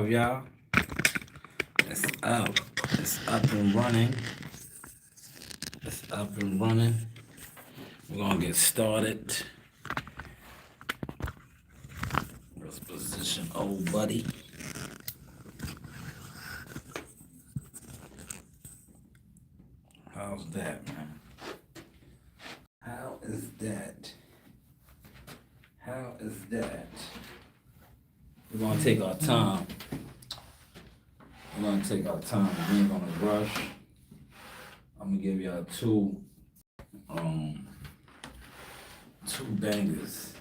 live, y'all. It's up. It's up and running. It's up and running. We're gonna get started. Let's position old buddy. How's that, man? How is that? How is that? We're gonna take our time. We're gonna take our time. We ain't gonna rush. I'm gonna give y'all two bangers.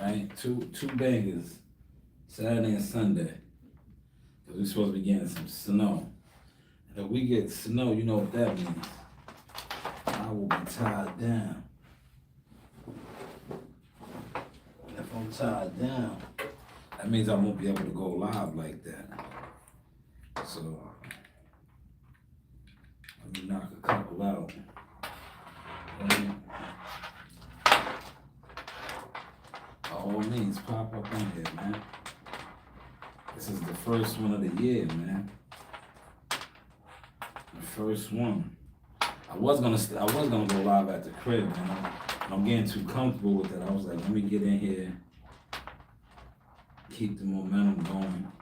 Right? Two bangers. Saturday and Sunday. Cause we're supposed to be getting some snow. And if we get snow, you know what that means. I will be tied down. If I'm tied down, that means I won't be able to go live like that. So, let me knock a couple out. Okay. By all means, pop up in here, man. This is the first one of the year, man. The first one. I was gonna go live at the crib, man. I'm getting too comfortable with it. I was like, let me get in here, keep the momentum going.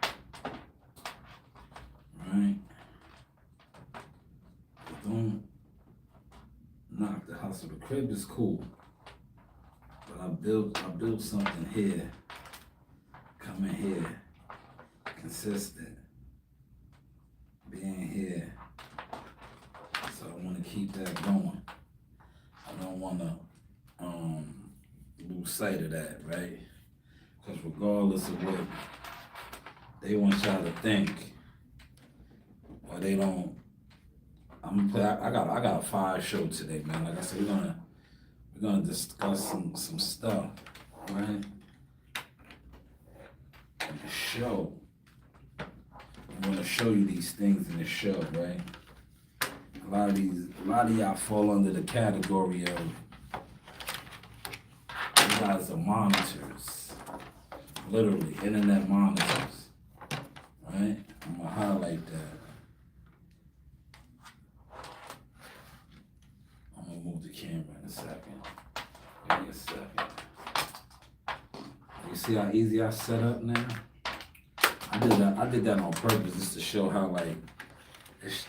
Right? But don't knock the hustle. The crib is cool, but I built something here. Coming here, consistent, being here. So I want to keep that going. I don't want to lose sight of that, right? Because regardless of what they want y'all to think, or they don't, I'm gonna play. I got a fire show today, man. Like I said, we're gonna discuss some stuff, right? In the show, I'm gonna show you these things in the show, right? A lot of y'all fall under the category of you guys are monitors, literally internet monitors, right? I'm gonna highlight that. I'm gonna move the camera in a second. Give me a second. You see how easy I set up now? I did that on purpose just to show how like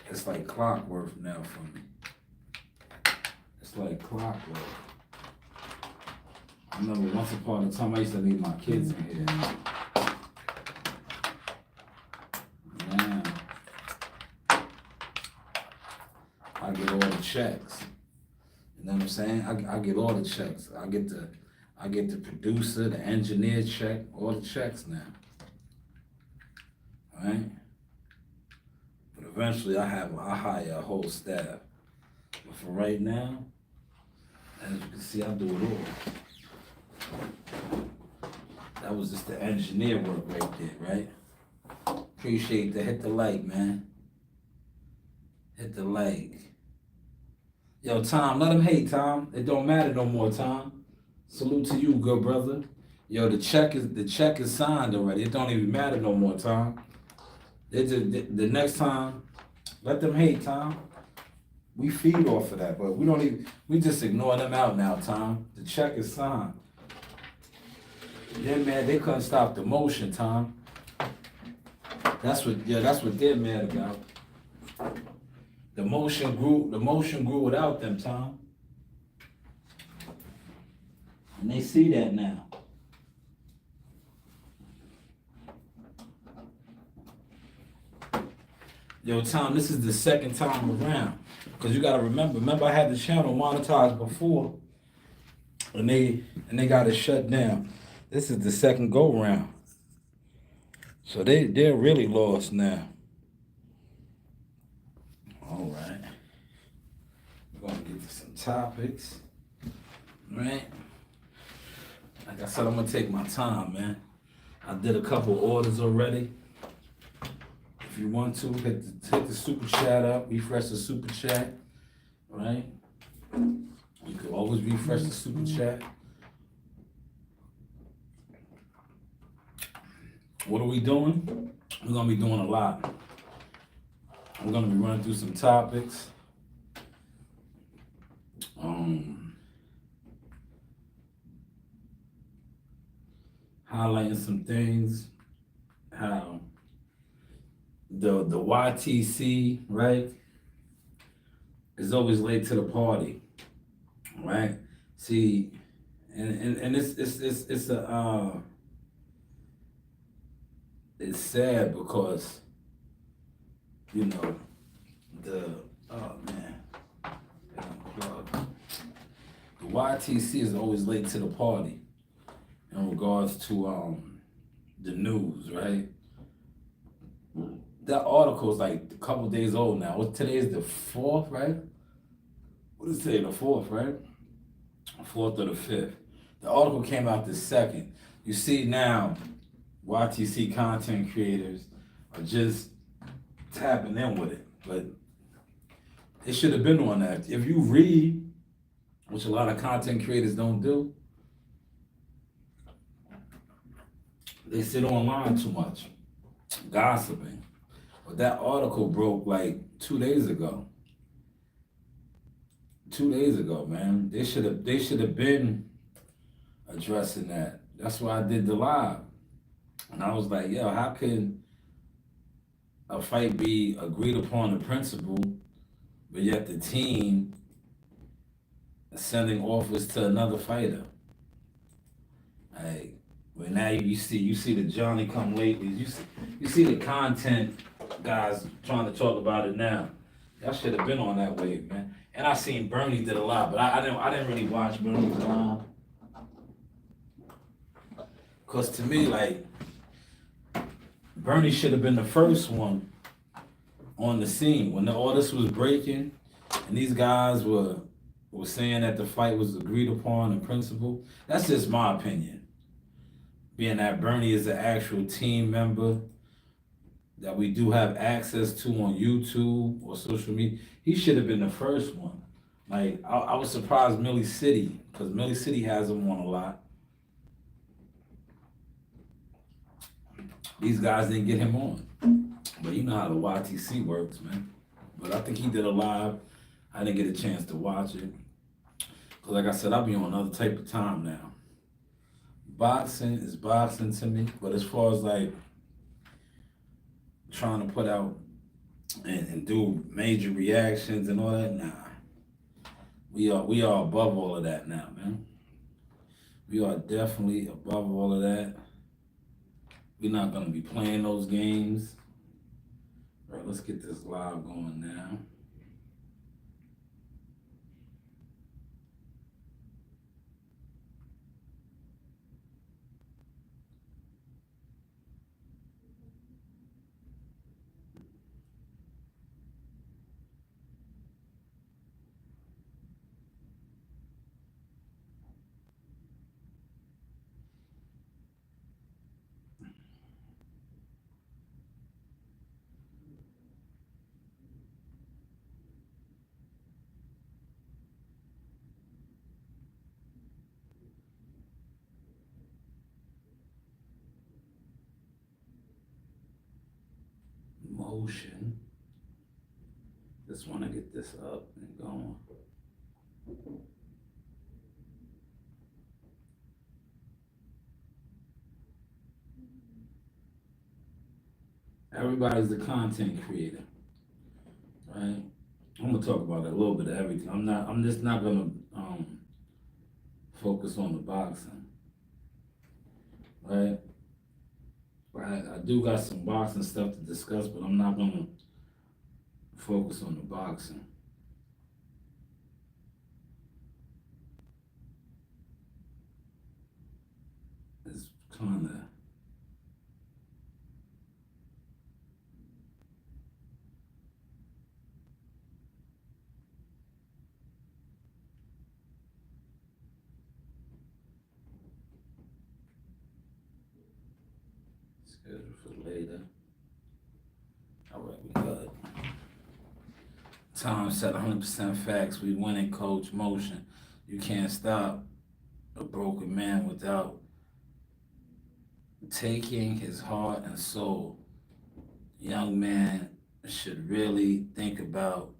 it's like clockwork now for me. It's like clockwork. I remember once upon a time I used to leave my kids in here. Now I get all the checks. You know what I'm saying? I get all the checks. I get the producer, the engineer check, all the checks now. Right? But eventually I hire a whole staff. But for right now, as you can see, I do it all. That was just the engineer work right there, right? Appreciate the hit the like, man. Hit the like. Yo, Tom, let him hate, Tom. It don't matter no more, Tom. Salute to you, good brother. Yo, the check is signed already. It don't even matter no more, Tom. The next time, let them hate, Tom. We feed off of that, but we just ignore them out now, Tom. The check is signed. They're mad, they couldn't stop the motion, Tom. That's what they're mad about. The motion grew without them, Tom. And they see that now. Yo, Tom, this is the second time around. Because you gotta remember I had the channel monetized before and they got it shut down. This is the second go round. So they're really lost now. All right. We're gonna get to some topics. Right? Like I said, I'm gonna take my time, man. I did a couple orders already. If you want to, hit the super chat up, refresh the super chat, right? You can always refresh the super chat. What are we doing? We're gonna be doing a lot. We're gonna be running through some topics. Um, Highlighting some things. How the YTC, right, is always late to the party, right? See, and it's sad because you know the oh man, it unplugged. The YTC is always late to the party in regards to the news, right? That article is like a couple days old now. Today is the fourth, right? What is today? The fourth, right? Fourth or the fifth. The article came out the second. You see now, YTC content creators are just tapping in with it, but it should have been on that. If you read, which a lot of content creators don't do, they sit online too much, gossiping. But that article broke like 2 days ago. 2 days ago, man. They should have been addressing that. That's why I did the live. And I was like, yo, how can a fight be agreed upon the principle, but yet the team is sending offers to another fighter? Like, well, now you see the Johnny come lately. You see the content guys trying to talk about it now. Y'all should have been on that wave, man. And I seen Bernie did a lot, but I didn't really watch Bernie's live. Cause to me, like, Bernie should have been the first one on the scene when all this was breaking, and these guys were saying that the fight was agreed upon in principle. That's just my opinion. Being that Bernie is an actual team member that we do have access to on YouTube or social media, he should have been the first one. Like I was surprised Millie City, because Millie City has him on a lot. These guys didn't get him on. But you know how the YTC works, man. But I think he did a live. I didn't get a chance to watch it. Cause like I said, I'll be on another type of time now. Boxing is boxing to me, but as far as like trying to put out and do major reactions and all that, nah. We are above all of that now, man. We are definitely above all of that. We're not gonna be playing those games. All right, let's get this live going now. Motion. Just want to get this up and going. Everybody's a content creator, right? I'm gonna talk about a little bit of everything. I'm just not gonna focus on the boxing, right? Right. I do got some boxing stuff to discuss, but I'm not gonna focus on the boxing. It's kind of scheduled for later. All right, we good. Tom said 100% facts. We winning, coach. Motion. You can't stop a broken man without taking his heart and soul. Young man should really think about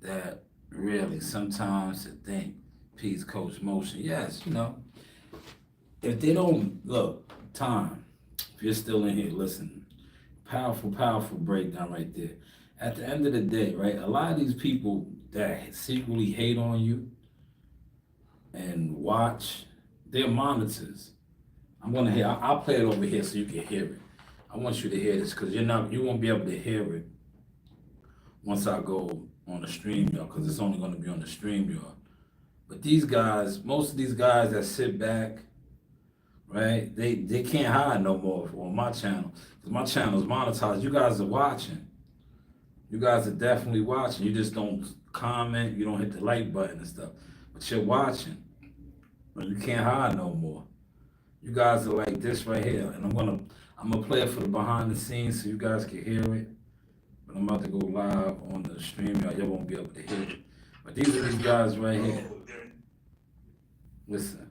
that. Really, sometimes to think, peace, coach, motion. Yes, if they don't look, time. If you're still in here, listen. Powerful, powerful breakdown right there. At the end of the day, right? A lot of these people that secretly hate on you and watch, they're monitors. I'm gonna hear. I'll play it over here so you can hear it. I want you to hear this because you won't be able to hear it once I go on the stream, y'all, because it's only gonna be on the stream, y'all. But these guys, most of these guys that sit back, right? They can't hide no more on my channel. 'Cause my channel is monetized. You guys are watching. You guys are definitely watching. You just don't comment. You don't hit the like button and stuff. But you're watching. But you can't hide no more. You guys are like this right here, and I'm gonna play it for the behind the scenes so you guys can hear it. But I'm about to go live on the stream, y'all won't be able to hear it. But these are these guys right here. Listen.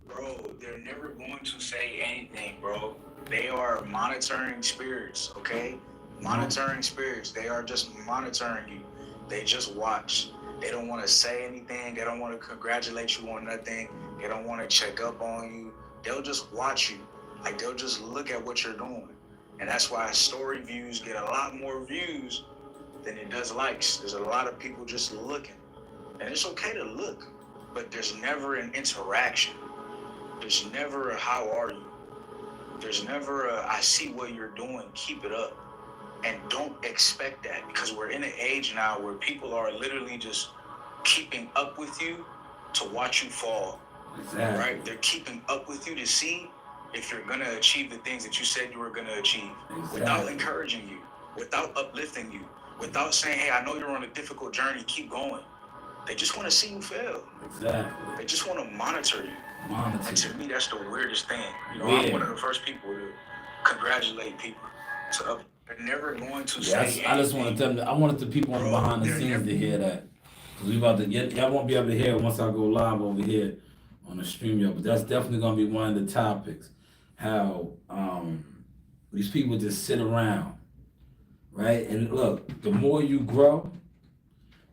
Bro, they're never going to say anything, bro. They are monitoring spirits, okay? Monitoring spirits. They are just monitoring you. They just watch. They don't want to say anything. They don't want to congratulate you on nothing. They don't want to check up on you. They'll just watch you. Like, they'll just look at what you're doing. And that's why story views get a lot more views than it does likes. There's a lot of people just looking. And it's okay to look, but there's never an interaction. There's never a how are you? There's never a I see what you're doing, keep it up. And don't expect that, because we're in an age now where people are literally just keeping up with you to watch you fall. Exactly. Right? They're keeping up with you to see if you're going to achieve the things that you said you were going to achieve. Exactly. Without encouraging you, without uplifting you, without saying, hey, I know you're on a difficult journey, keep going. They just want to see you fail. Exactly. They just want to monitor you. Monitor. And to me, that's the weirdest thing. Weird. I'm one of the first people to congratulate people. So they're never going to say anything. I just wanted them. I wanted the people on the behind the scenes to hear that. Cause we about to get. Y'all won't be able to hear it once I go live over here on the stream, y'all. But that's definitely gonna be one of the topics. How these people just sit around, right? And look, the more you grow,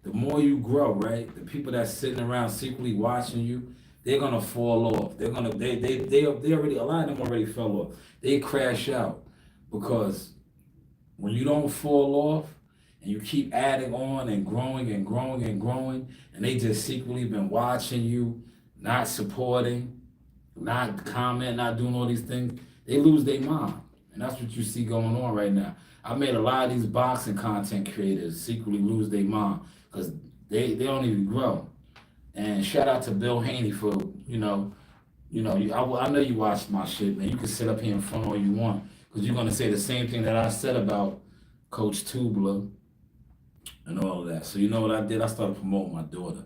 right? The people that's sitting around secretly watching you, they're gonna fall off. They already, a lot of them already fell off. They crash out because when you don't fall off and you keep adding on and growing and growing and growing, and they just secretly been watching you, not supporting, not commenting, not doing all these things, they lose their mind. And that's what you see going on right now. I made a lot of these boxing content creators secretly lose their mind because they don't even grow. And shout out to Bill Haney for, I know you watched my shit, man. You can sit up here in front all you want because you're going to say the same thing that I said about Coach Tubler and all of that. So you know what I did? I started promoting my daughter.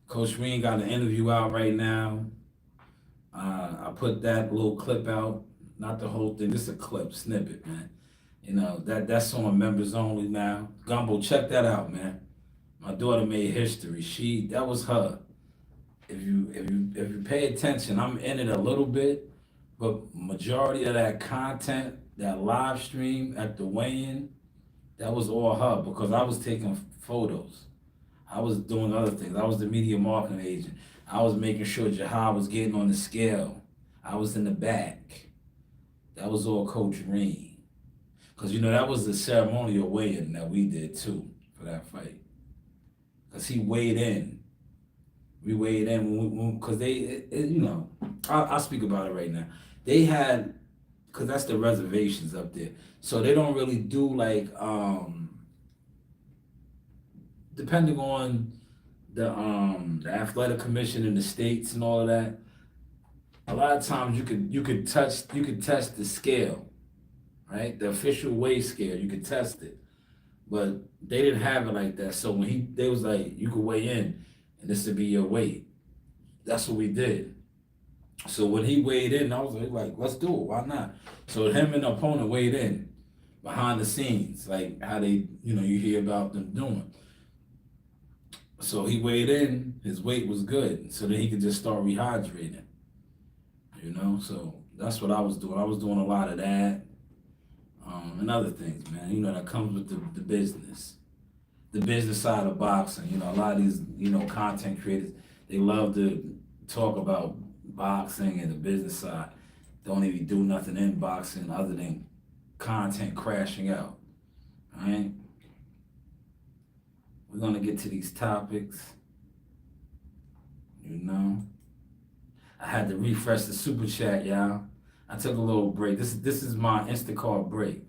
Coach Reen got an interview out right now. I put that little clip out, not the whole thing, just a clip, snippet, man. That's on members only now. Gumbo, check that out, man. My daughter made history. That was her. If you pay attention, I'm in it a little bit, but majority of that content, that live stream at the weigh-in, that was all her because I was taking photos. I was doing other things. I was the media marketing agent. I was making sure Jahar was getting on the scale. I was in the back. That was all Coach Reen. Because, that was the ceremonial weigh-in that we did, too, for that fight. Because he weighed in. We weighed in because I'll speak about it right now. They had, because that's the reservations up there. So they don't really do depending on the athletic commission in the states and all of that, a lot of times you could test the scale, right? The official weigh scale, you could test it. But they didn't have it like that. So when they was like, you could weigh in and this would be your weight. That's what we did. So when he weighed in, I was like, let's do it. Why not? So him and the opponent weighed in behind the scenes, like how they, you hear about them doing. So he weighed in, his weight was good. So then he could just start rehydrating, So That's what I was doing. I was doing a lot of that, and other things, man. You know, that comes with the business side of boxing. You know, a lot of these, content creators, they love to talk about boxing and the business side. Don't even do nothing in boxing other than content crashing out. All right, we're gonna get to these topics. You know, I had to refresh the super chat, y'all. I took a little break. This is my Instacart break.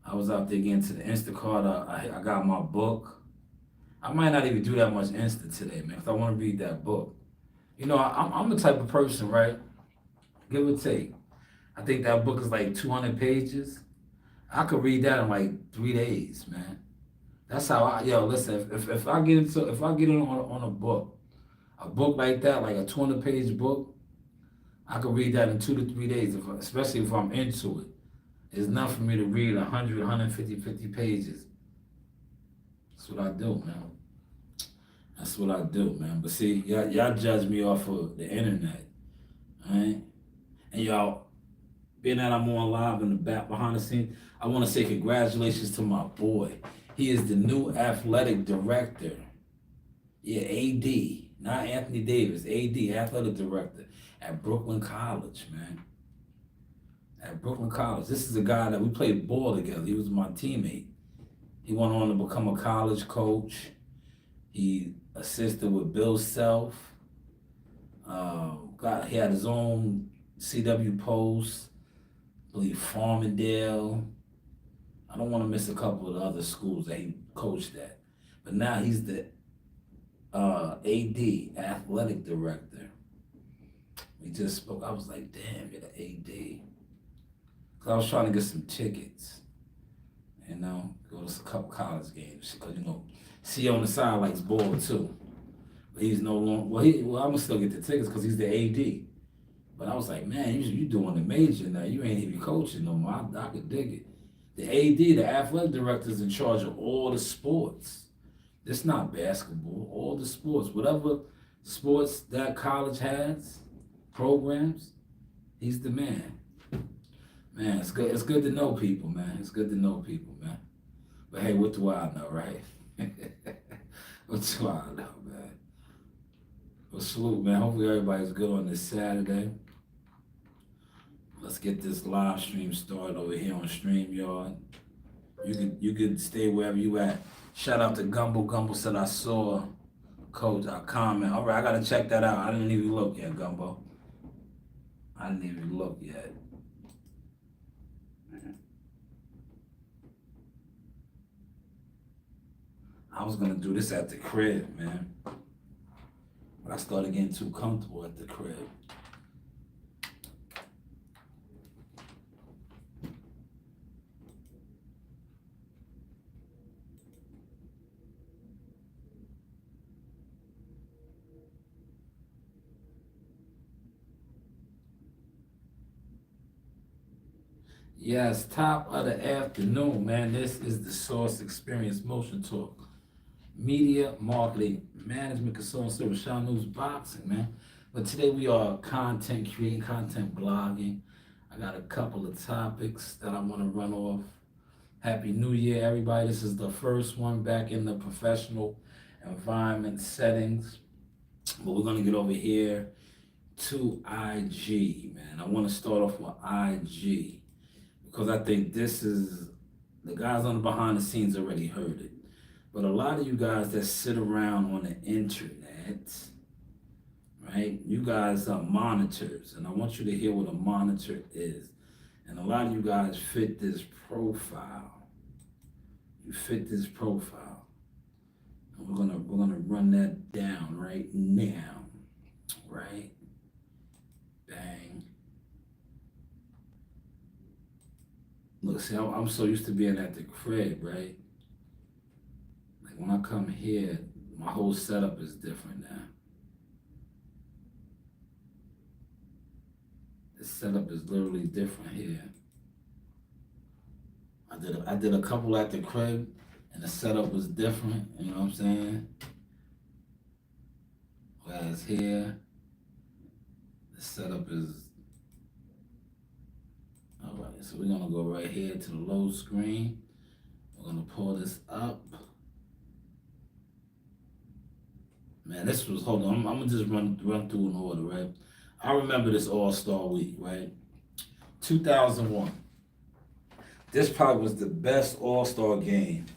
I was out there getting to the Instacart. I got my book. I might not even do that much Insta today, man, because I want to read that book. You know, I'm the type of person, right? Give or take. I think that book is like 200 pages. I could read that in like 3 days, man. That's how listen, if I get in on a book like that, like a 200-page book, I could read that in 2 to 3 days, especially if I'm into it. It's enough for me to read 100, 150, 50 pages. That's what I do, man. That's what I do, man. But see, y'all judge me off of the internet, all right? And y'all, being that I'm on live in the back behind the scenes, I want to say congratulations to my boy. He is the new athletic director. Yeah, AD, not Anthony Davis, AD, athletic director at Brooklyn College, man. At Brooklyn College. This is a guy that we played ball together. He was my teammate. He went on to become a college coach. He assisted with Bill Self. He had his own CW Post, I believe Farmingdale. I don't want to miss a couple of the other schools that he coached at. But now he's the AD, athletic director. We just spoke. I was like, damn, you're the AD. Because I was trying to get some tickets, go to a couple college games. Because, C on the side likes ball too. But he's no longer, I'm going to still get the tickets because he's the AD. But I was like, man, you doing the major now. You ain't even coaching no more. I could dig it. The AD, the athletic director, is in charge of all the sports. It's not basketball, all the sports. Whatever sports that college has, programs, he's the man. Man, it's good. It's good to know people, man. It's good to know people, man. But hey, what do I know, right? What do I know, man? Well, salute, man. Hopefully everybody's good on this Saturday. Let's get this live stream started over here on StreamYard. You could stay wherever you at. Shout out to Gumbo. Gumbo said I saw Coach comment. All right, I gotta check that out. I didn't even look yet, Gumbo. I didn't even look yet. I was gonna do this at the crib, man. But I started getting too comfortable at the crib. Yes, top of the afternoon, man. This is the Source Experience Motion Talk. Media, marketing, management, consulting service, Shaw News Boxing, man. But today we are content creating, content blogging. I got a couple of topics that I want to run off. Happy New Year, everybody. This is the first one back in the professional environment settings. But we're going to get over here to IG, man. I want to start off with IG because I think this is, the guys on the behind the scenes already heard it. But a lot of you guys that sit around on the internet, right? You guys are monitors, and I want you to hear what a monitor is. And a lot of you guys fit this profile. You fit this profile. And we're gonna run that down right now. Right? Bang. Look, see, I'm so used to being at the crib, right? Like when I come here, my whole setup is different now. The setup is literally different here. I did a couple at the crib, and the setup was different. You know what I'm saying? Whereas here, the setup is So we're gonna go right here to the load screen. We're gonna pull this up. Man, this was, hold on, I'm gonna just run through in order, right? I remember this All-Star Week, right? 2001. This probably was the best All-Star game,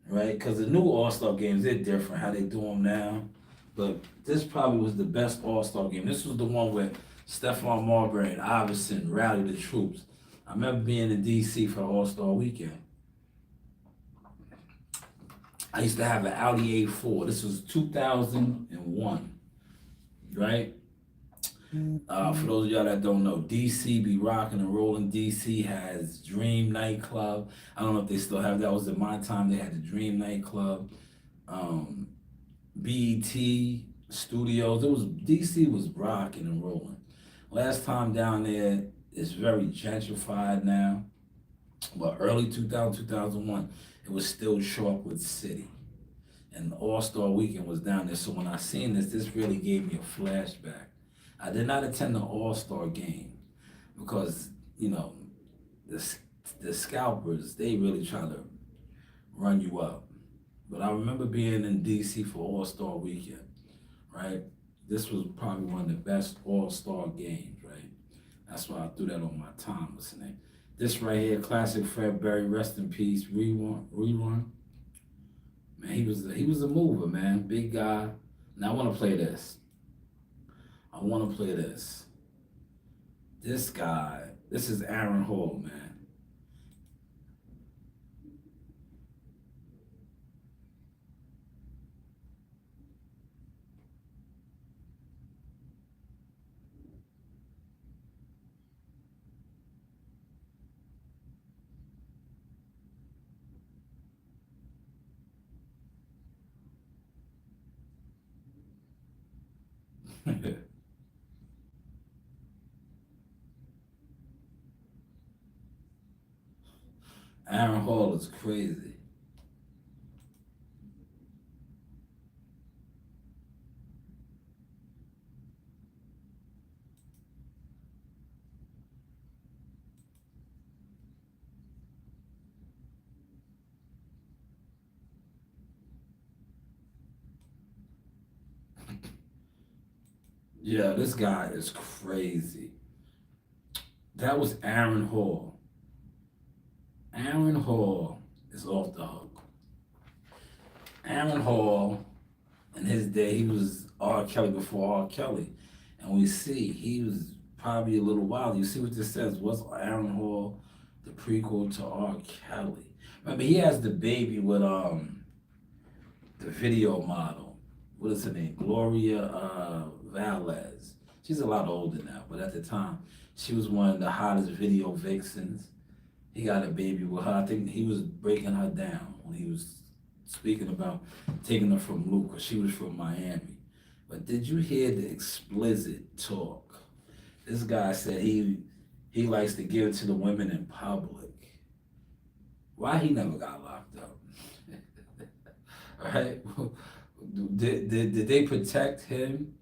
right? Because the new All-Star games, they're different, how they do them now. But this probably was the best All-Star game. This was the one where Stephon Marbury and Iverson rallied the troops. I remember being in D.C. for the All-Star weekend. I used to have an Audi A4. This was 2001, right? For those of y'all that don't know, DC be rocking and rolling. DC has Dream Nightclub. I don't know if they still have that. Was in my time. They had the Dream Nightclub, BET Studios. It was DC was rocking and rolling. Last time down there, it's very gentrified now. But early 2000, 2001, it was still Chocolate City. And the All-Star Weekend was down there. So when I seen this really gave me a flashback. I did not attend the All-Star game because, you know, the scalpers, they really try to run you up. But I remember being in D.C. for All-Star Weekend, right? This was probably one of the best All-Star games, right? That's why I threw that on my time listening. This right here, classic Fred Berry, rest in peace, rerun. Man, he was a mover, man, big guy. Now I want to play this. This guy, this is Aaron Hall, man. Aaron Hall is crazy. Yeah, this guy is crazy. That was Aaron Hall. Aaron Hall is off the hook. Aaron Hall, in his day, he was R. Kelly before R. Kelly. And we see he was probably a little wild. You see what this says? Was Aaron Hall the prequel to R. Kelly? Remember, he has the baby with the video model. What is her name? Gloria Valez. She's a lot older now, but at the time, she was one of the hottest video vixens. He got a baby with her. I think he was breaking her down when he was speaking about taking her from Luke, because she was from Miami. But did you hear the explicit talk? This guy said he likes to give it to the women in public. Why he never got locked up? Right? Did they protect him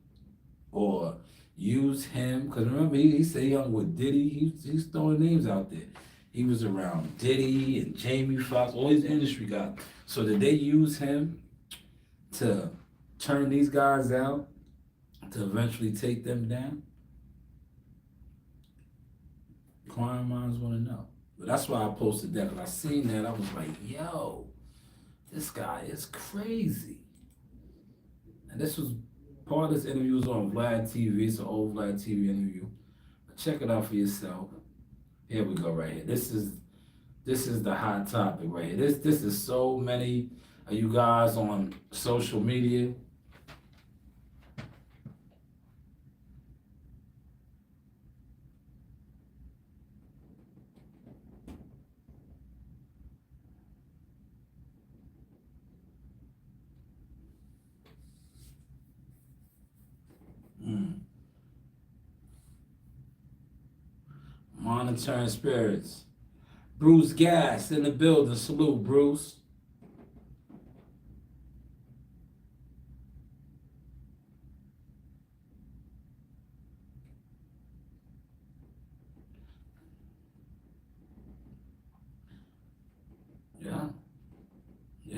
or use him? Because remember, he said he hung with Diddy. He's throwing names out there. He was around Diddy and Jamie Foxx, all these industry guys. So did they use him to turn these guys out, to eventually take them down? Crime minds want to know. But that's why I posted that, because I seen that. I was like, yo, this guy is crazy. And this was part of this interview was on Vlad TV. It's an old Vlad TV interview. But check it out for yourself. Here we go right here. This is the hot topic right here. This is so many of you guys on social media. Monitoring spirits. Bruce Gas in the building. Salute, Bruce.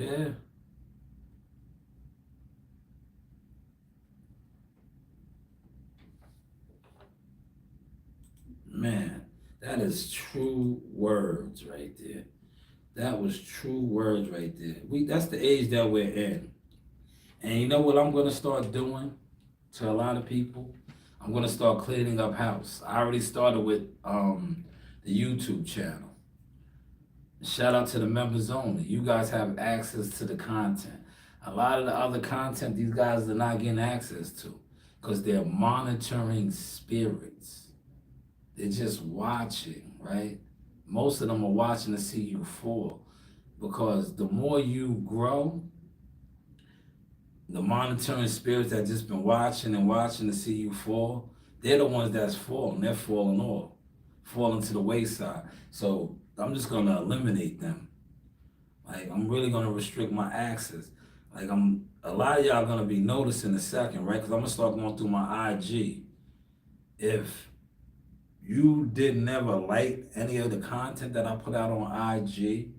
Yeah. Man, that is true words right there. That was true words right there. That's the age that we're in. And you know what I'm gonna start doing to a lot of people? I'm gonna start cleaning up house. I already started with the YouTube channel. Shout out to the members only. You guys have access to the content. A lot of the other content these guys are not getting access to because they're monitoring spirits. They're just watching, right? Most of them are watching to see you fall because the more you grow, the monitoring spirits that just been watching and watching to see you fall, they're the ones that's falling. They're falling off, falling to the wayside. So I'm just gonna eliminate them. Like I'm really gonna restrict my access. Like a lot of y'all gonna be noticing in a second, right? Because I'm gonna start going through my IG. If you did never like any of the content that I put out on IG,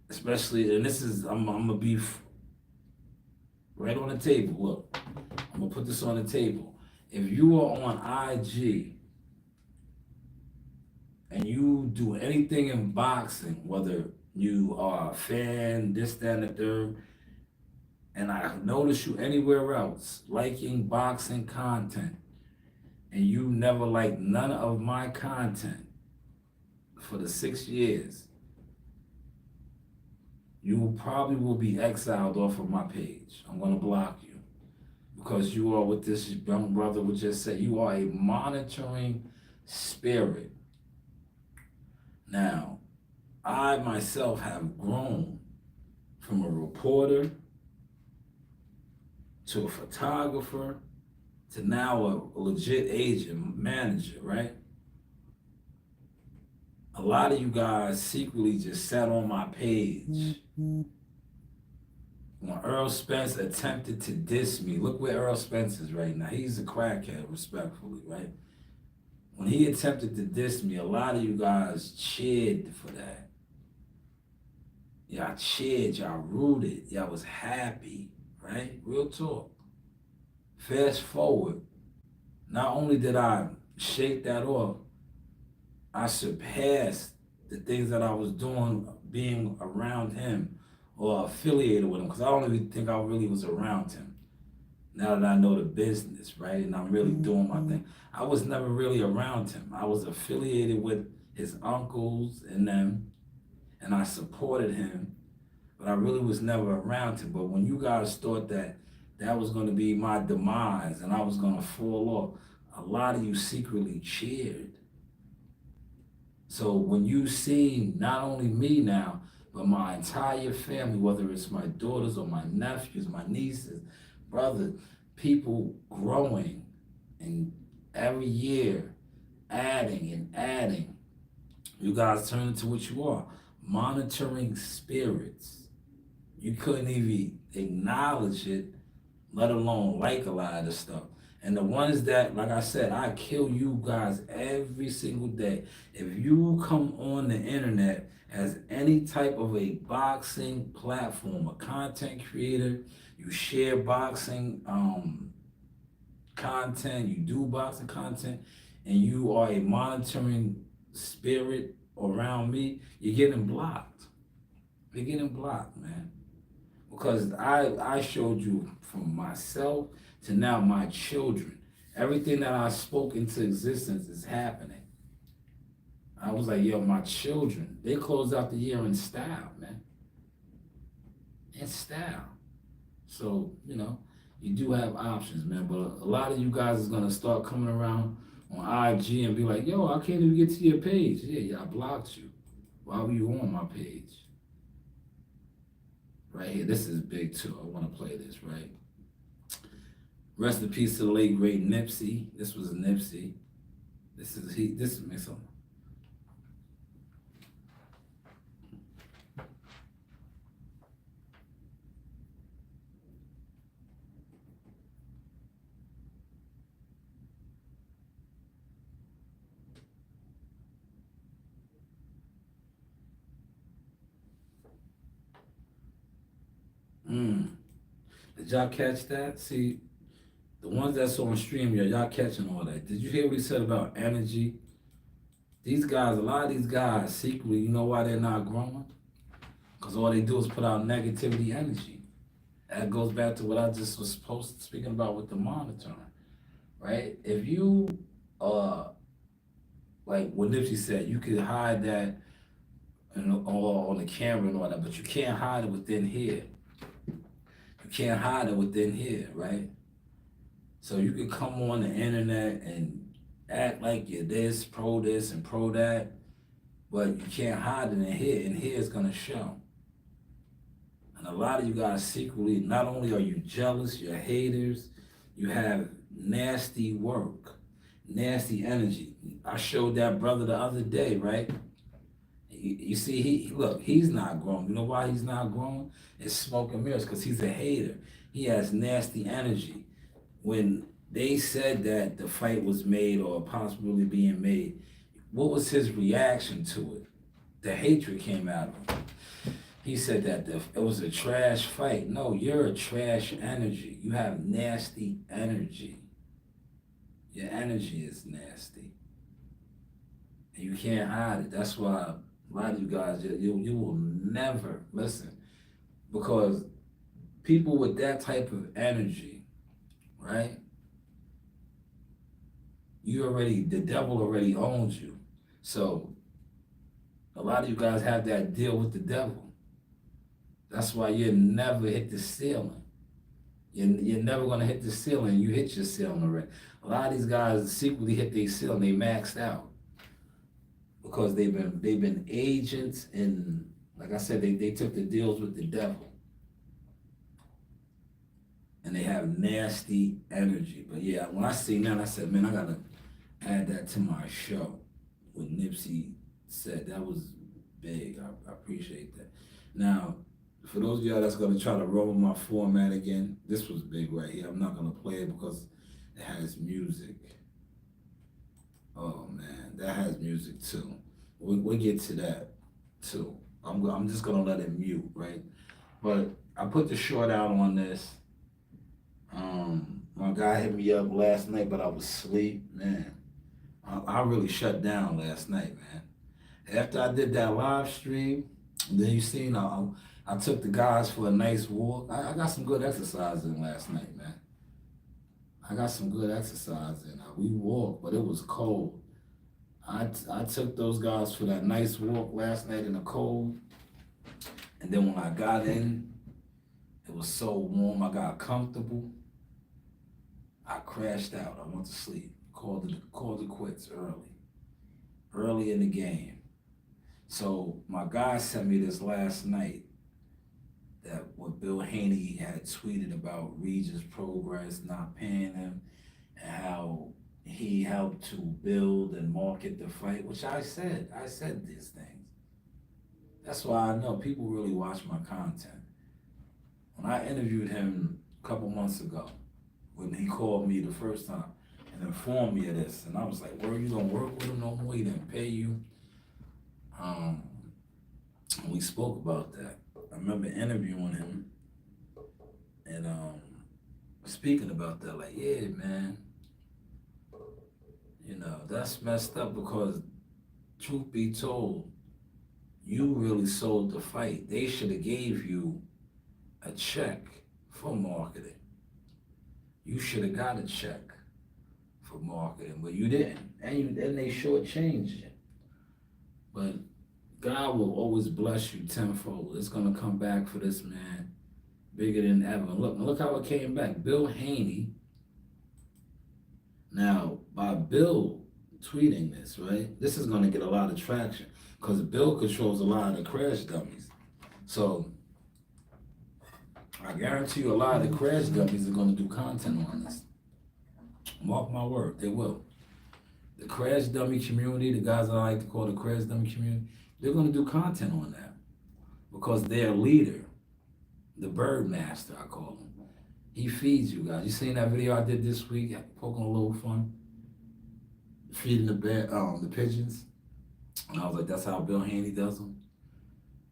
especially, and this is I'm gonna be right on the table. Look, I'm gonna put this on the table. If you are on IG and you do anything in boxing, whether you are a fan, this, that, and the third, and I notice you anywhere else liking boxing content, and you never liked none of my content for the 6 years, you probably will be exiled off of my page. I'm gonna block you because you are what this young brother would just say. You are a monitoring spirit. Now, I myself have grown from a reporter to a photographer to now a legit agent, manager, right? A lot of you guys secretly just sat on my page. When Earl Spence attempted to diss me, look where Earl Spence is right now. He's a crackhead, respectfully, right? When he attempted to diss me, a lot of you guys cheered for that. Y'all cheered, y'all rooted, y'all was happy, right? Real talk. Fast forward, not only did I shake that off, I surpassed the things that I was doing being around him or affiliated with him, because I don't even think I really was around him. Now that I know the business, right, and I'm really doing my thing. I was never really around him. I was affiliated with his uncles and them, and I supported him, but I really was never around him. But when you guys thought that that was going to be my demise and I was going to fall off, a lot of you secretly cheered. So when you see not only me now, but my entire family, whether it's my daughters or my nephews, my nieces, brothers, people growing and every year adding and adding, you guys turn into what you are, monitoring spirits. You couldn't even acknowledge it, let alone like a lot of the stuff. And the ones that, like I said, I kill you guys every single day. If you come on the internet as any type of a boxing platform, a content creator, you share boxing content, you do boxing content, and you are a monitoring spirit around me, you're getting blocked. You're getting blocked, man. Because I showed you from myself to now my children. Everything that I spoke into existence is happening. I was like, yo, my children, they closed out the year in style, man. In style. So, you do have options, man. But a lot of you guys is going to start coming around on IG and be like, yo, I can't even get to your page. Yeah, I blocked you. Why were you on my page? Right here, this is big too. I want to play this, right? Rest in peace to the late great Nipsey. This was Nipsey. This makes something. Did y'all catch that? See, the ones that's on stream, y'all catching all that. Did you hear what he said about energy? These guys, a lot of these guys, secretly, you know why they're not growing? Because all they do is put out negativity energy. That goes back to what I just was speaking about with the monitoring, right? If you, like what Nipsey said, you could hide that on the camera and all that, but you can't hide it within here. You can't hide it within here, right? So you can come on the internet and act like you're this and pro that, but you can't hide it in here. In here it's gonna show. And a lot of you guys secretly, not only are you jealous, you're haters, you have nasty work, nasty energy. I showed that brother the other day, right? You see, look, he's not growing. You know why he's not growing? It's smoke and mirrors, because he's a hater. He has nasty energy. When they said that the fight was made or possibly being made, what was his reaction to it? The hatred came out of him. He said that it was a trash fight. No, you're a trash energy. You have nasty energy. Your energy is nasty. And you can't hide it. That's why a lot of you guys, you will never listen. Because people with that type of energy, right? The devil already owns you. So a lot of you guys have that deal with the devil. That's why you never hit the ceiling. You're never gonna hit the ceiling. You hit your ceiling already. A lot of these guys secretly hit their ceiling. They maxed out because they've been agents, and like I said, they took the deals with the devil, and they have nasty energy. But yeah, when I seen that, I said, man, I gotta add that to my show. What Nipsey said, that was big. I appreciate that. Now, for those of y'all that's gonna try to roll my format again, this was big right here. I'm not gonna play it because it has music. Oh man, that has music too. We'll get to that too. I'm just gonna let it mute, right? But I put the short out on this. My guy hit me up last night, but I was asleep, man. I really shut down last night, man. After I did that live stream, then you seen I took the guys for a nice walk. I got some good exercise in last night, man. I got some good exercise in. We walked, but it was cold. I took those guys for that nice walk last night in the cold. And then when I got in, it was so warm, I got comfortable. I crashed out. I went to sleep. Called it quits early in the game. So my guy sent me this last night, that what Bill Haney had tweeted about Regis Progress not paying him, and how he helped to build and market the fight, which I said these things. That's why I know people really watch my content. When I interviewed him a couple months ago, when he called me the first time and informed me of this, and I was like, well, you gonna work with him no more? He didn't pay you. We spoke about that. I remember interviewing him and speaking about that, like, yeah, man, you know, that's messed up, because truth be told, you really sold the fight. They should have gave you a check for marketing. You should have got a check for marketing, but you didn't. And they shortchanged you. But God will always bless you tenfold. It's gonna come back for this man bigger than ever. Look how it came back. Bill Haney. Now, by Bill tweeting this, right? This is gonna get a lot of traction because Bill controls a lot of the crash dummies. So I guarantee you a lot of the crash dummies are gonna do content on this. Mark my word, they will. The crash dummy community, the guys that I like to call the crash dummy community, they're gonna do content on that because their leader, the Bird Master, I call him, he feeds you guys. You seen that video I did this week, poking a little fun, feeding the pigeons, and I was like, that's how Bill Haney does them.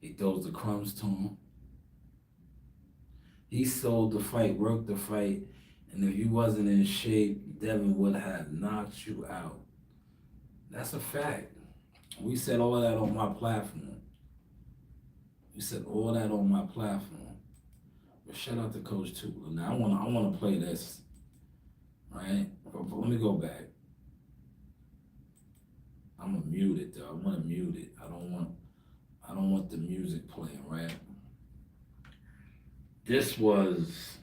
He throws the crumbs to them. He sold the fight, worked the fight, and if you wasn't in shape, Devin would have knocked you out. That's a fact. We said all that on my platform. We said all that on my platform. But shout out to Coach Tula. Now I wanna play this, right? But let me go back. I'm gonna mute it though. I wanna mute it. I don't want the music playing, right? This was,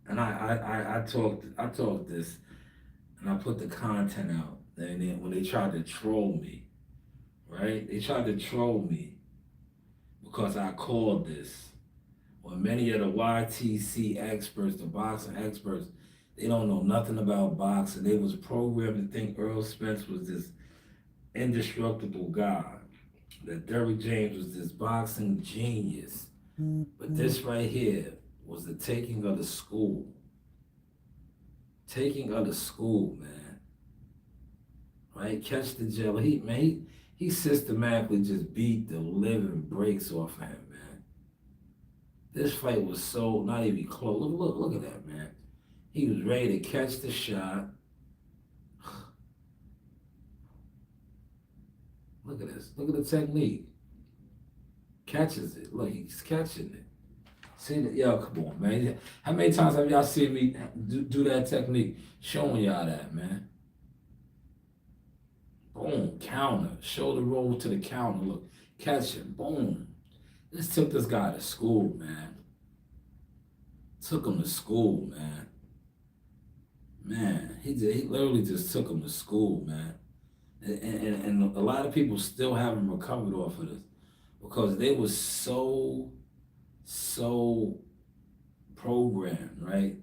and I talked this, and I put the content out. And then when they tried to troll me, right? They tried to troll me because I called this. When many of the YTC experts, the boxing experts, they don't know nothing about boxing. They was programmed to think Earl Spence was this indestructible guy, that Derrick James was this boxing genius. But this right here was the taking of the school. Taking of the school, man. Right? Catch the jello. He systematically just beat the living breaks off of him, man. This fight was so not even close. Look at that, man. He was ready to catch the shot. Look at this. Look at the technique. Catches it. Look, he's catching it. See that? Yo, come on, man. How many times have y'all seen me do that technique? Showing y'all that, man. Boom, counter. Shoulder roll to the counter. Look, catch him. Boom. This took this guy to school, man. Took him to school, man. Man, he literally just took him to school, man. And a lot of people still haven't recovered off of this because they was so programmed, right?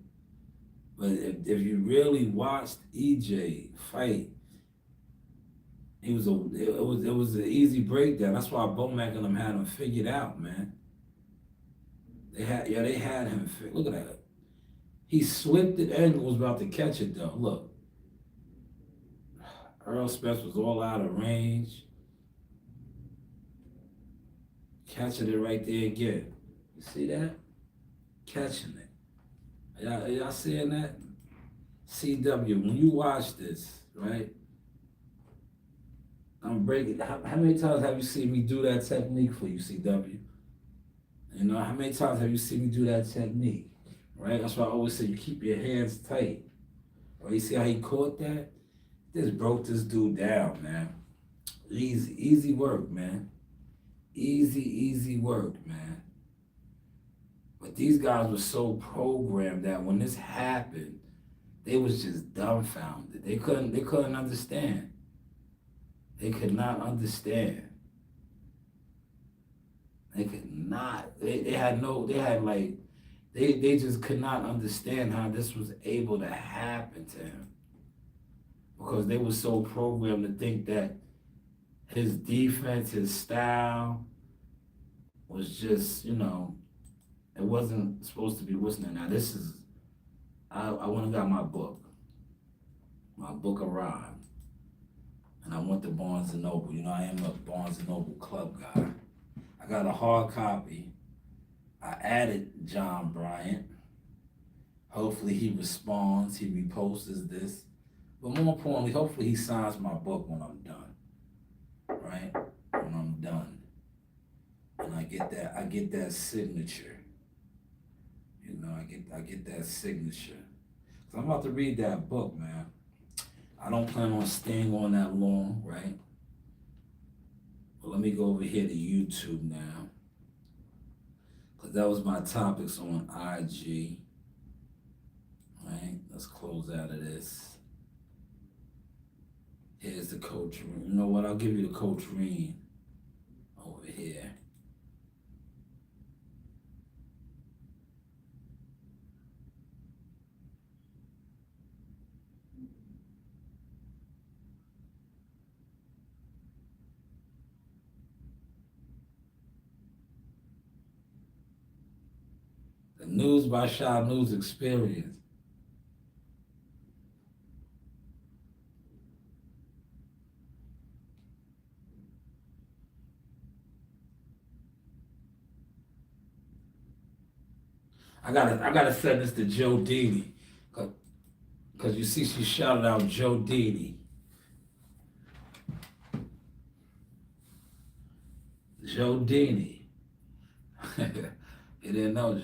But if you really watched EJ fight, it was an easy breakdown. That's why Bomac and them had him figured out, man. They had him. Look at that. He slipped it and was about to catch it though. Look, Earl Spence was all out of range. Catching it right there again. You see that? Catching it. Y'all seeing that? CW, when you watch this, right? I'm breaking. How many times have you seen me do that technique for you, CW? You know, how many times have you seen me do that technique? Right? That's why I always say you keep your hands tight. Or you see how he caught that? Just broke this dude down, man. Easy work, man. Easy work, man. But these guys were so programmed that when this happened, they was just dumbfounded. They couldn't understand. They could not understand. They could not. They just could not understand how this was able to happen to him. Because they were so programmed to think that his defense, his style was just, you know, it wasn't supposed to be listening. Now this is, I went and got my book. My book arrived. And I went to Barnes & Noble. You know, I am a Barnes & Noble club guy. I got a hard copy. I added John Bryant. Hopefully he responds, he reposts this. But more importantly, hopefully he signs my book when I'm done. Right? When I'm done. And I get that signature. You know, I get that signature. So I'm about to read that book, man. I don't plan on staying on that long, right? But let me go over here to YouTube now. Because that was my topics on IG. Right? Let's close out of this. Here's the Coach Rean. You know what? I'll give you the Coach Rean over here. The News by Shaw News Experience. I gotta send this to Joe Dini. Cause you see she shouted out Joe Dini. Joe Dini. You didn't know.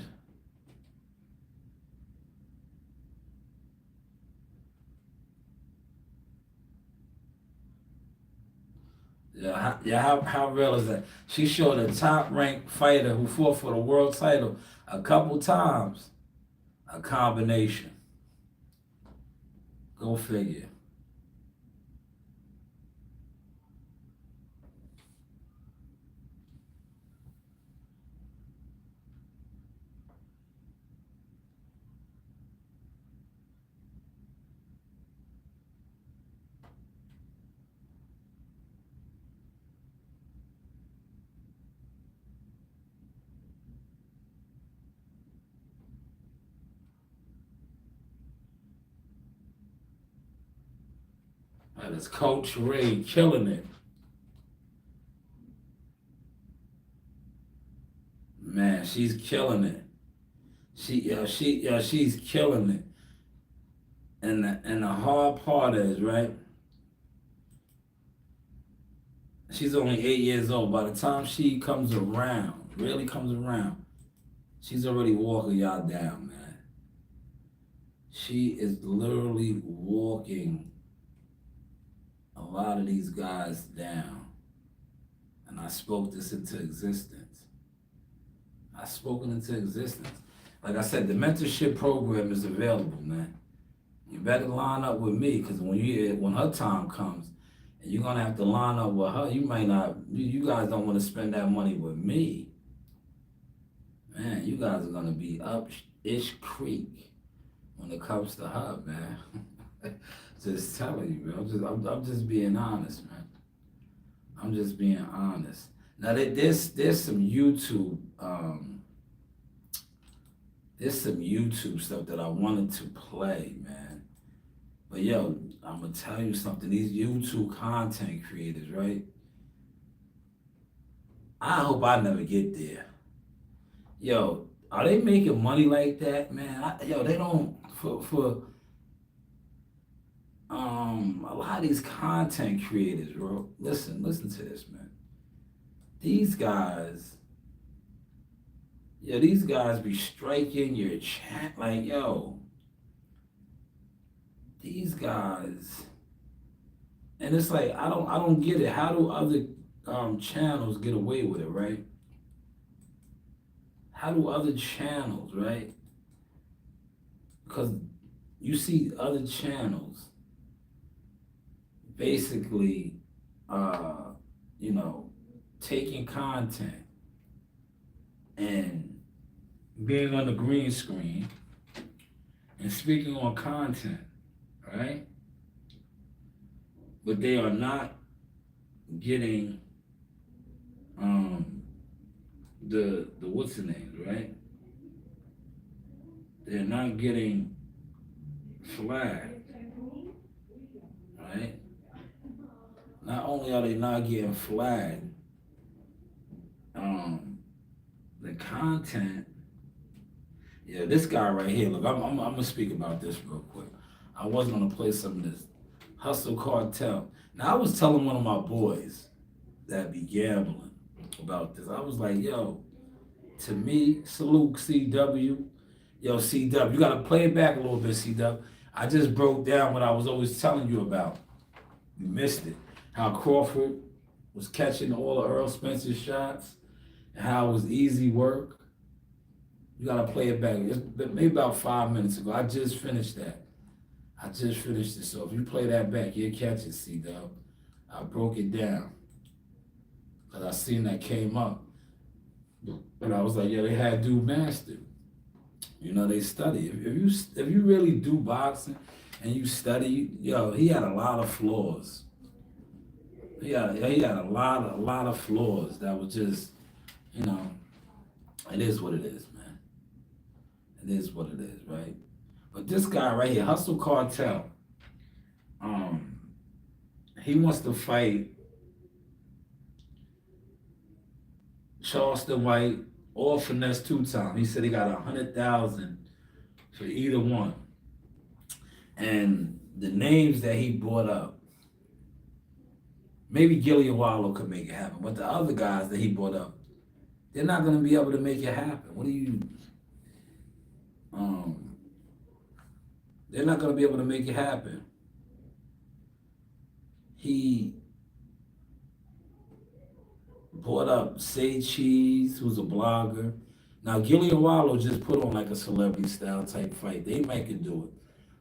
How real is that? She showed a top ranked fighter who fought for the world title a couple times. A combination. Go figure. That is Coach Ray killing it. Man, she's killing it. She's killing it. And the hard part is, right? She's only 8 years old. By the time she comes around, really comes around, she's already walking y'all down, man. She is literally walking a lot of these guys down. And I spoke this into existence. I spoke it into existence. Like I said, the mentorship program is available, man. You better line up with me, because when her time comes, and you're gonna have to line up with her, you might not. You guys don't want to spend that money with me, man. You guys are gonna be up ish creek when it comes to her, man. Just telling you, man. I'm just being honest, man. I'm just being honest. Now there's some YouTube there's some YouTube stuff that I wanted to play, man. But yo, I'm gonna tell you something. These YouTube content creators, right? I hope I never get there. Yo, are they making money like that, man? They don't for a lot of these content creators, bro. Listen to this, man. These guys be striking your chat like, yo, these guys, and it's like I don't get it. How do other channels get away with it, right? How do other channels, right? Because you see other channels basically, taking content and being on the green screen and speaking on content, right? But they are not getting the what's the name, right? They're not getting flagged, right? Not only are they not getting flagged, the content. Yeah, this guy right here. Look, I'm gonna speak about this real quick. I was gonna play some of this Hustle Cartel. Now I was telling one of my boys that be gambling about this. I was like, yo, to me, salute CW. Yo, CW, you gotta play it back a little bit, CW. I just broke down what I was always telling you about. You missed it. How Crawford was catching all of Earl Spencer's shots, and how it was easy work. You gotta play it back. It's maybe about 5 minutes ago. I just finished that. I just finished it. So if you play that back, you'll catch it, C-Dub. I broke it down. Because I seen that came up. And I was like, yeah, they had dude mastered. They study. If you really do boxing and you study, yo, he had a lot of flaws. He had a lot of flaws that was just, it is what it is, man. It is what it is, right? But this guy right here, Hustle Cartel, he wants to fight Charleston White or Finesse Two Time. He said he got 100,000 for either one. And the names that he brought up, maybe Gillian Wallow could make it happen, but the other guys that he brought up, they're not going to be able to make it happen. They're not going to be able to make it happen. He brought up Say Cheese, who's a blogger. Now, Gillian Wallow just put on like a celebrity style type fight. They might could do it.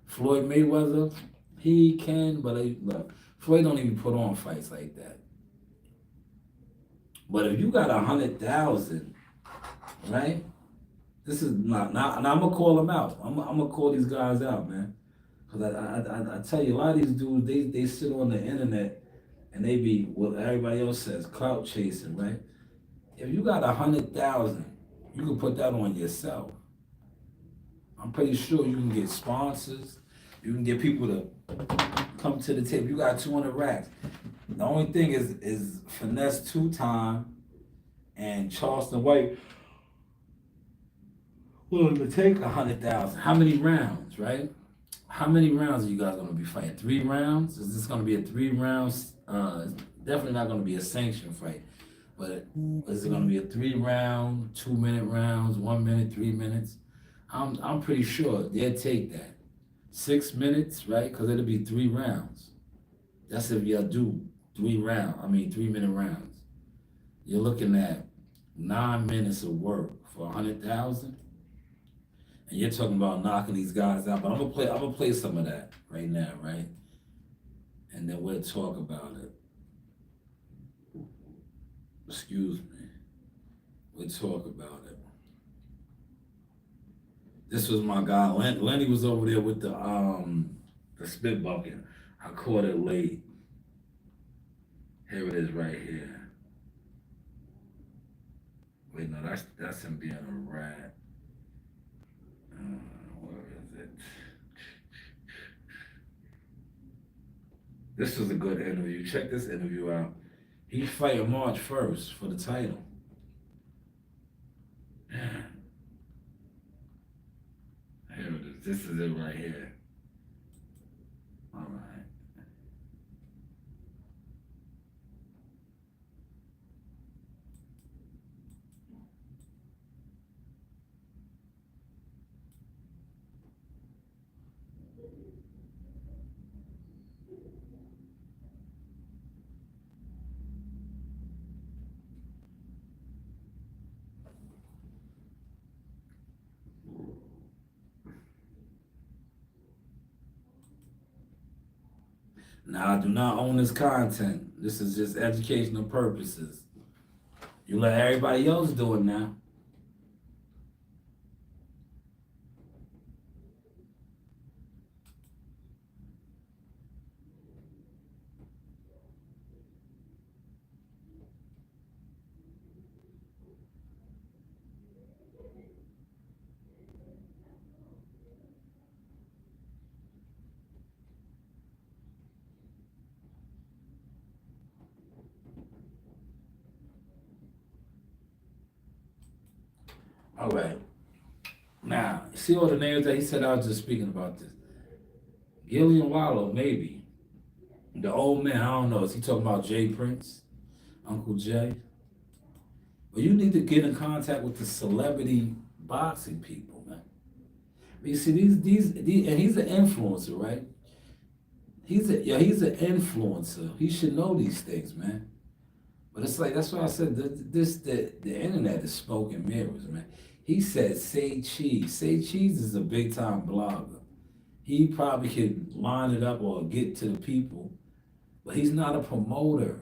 Floyd Mayweather, he can, but look, Floyd don't even put on fights like that. But if you got 100,000, right? This is not, and I'm gonna call them out. I'm gonna call these guys out, man. Cause I tell you, a lot of these dudes, they sit on the internet and they be what everybody else says, clout chasing, right? If you got 100,000, you can put that on yourself. I'm pretty sure you can get sponsors. You can get people to come to the table. You got 200 racks. The only thing is Finesse Two Time and Charleston White willing to take 100,000. How many rounds, right? How many rounds are you guys gonna be fighting? 3 rounds? Is this gonna be a 3 rounds? It's definitely not gonna be a sanctioned fight. But is it gonna be a 3 round, 2 minute rounds, 1 minute, 3 minutes? I'm pretty sure they'll take that. 6 minutes, right? Because it'll be 3 rounds. That's if y'all do 3 minute rounds. You're looking at 9 minutes of work for 100,000. And you're talking about knocking these guys out. But I'm gonna play some of that right now, right? And then we'll talk about it. Excuse me. We'll talk about it. This was my guy. Lenny was over there with the spit bucket. I caught it late. Here it is right here. Wait, no, that's him being a rat. Where is it? This was a good interview. Check this interview out. He's fighting March 1st for the title. Yeah. Here it is. This is it right here. All right. Now, I do not own this content. This is just educational purposes. You let everybody else do it now. All right. Now, see all the names that he said? I was just speaking about this. Gillian Wallow, maybe. The old man, I don't know. Is he talking about Jay Prince? Uncle Jay? But you need to get in contact with the celebrity boxing people, man. But you see, these, and he's an influencer, right? He's an influencer. He should know these things, man. But it's like, that's why I said the internet is smoke and mirrors, man. He said Say Cheese. Say Cheese is a big time blogger. He probably could line it up or get to the people, but he's not a promoter.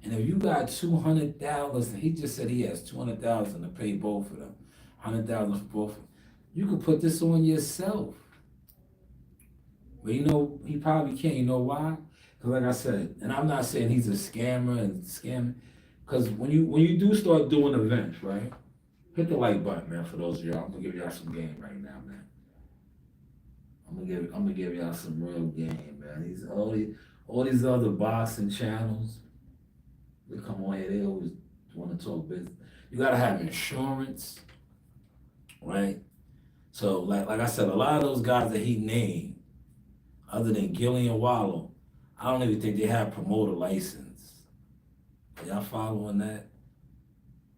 And if you got 200,000, he just said he has 200,000 to pay both of them, 100,000 for both of them. You could put this on yourself. But you know, he probably can't. You know why? Because like I said, and I'm not saying he's a scammer and scamming, because when you do start doing events, right? Hit the like button, man, for those of y'all. I'm gonna give y'all some game right now, man. I'm gonna give y'all some real game, man. All these other boxing channels, they come on here, they always want to talk business. You gotta have insurance, right? So like I said, a lot of those guys that he named, other than Gillian Wallow, I don't even think they have promoter license. Are y'all following that?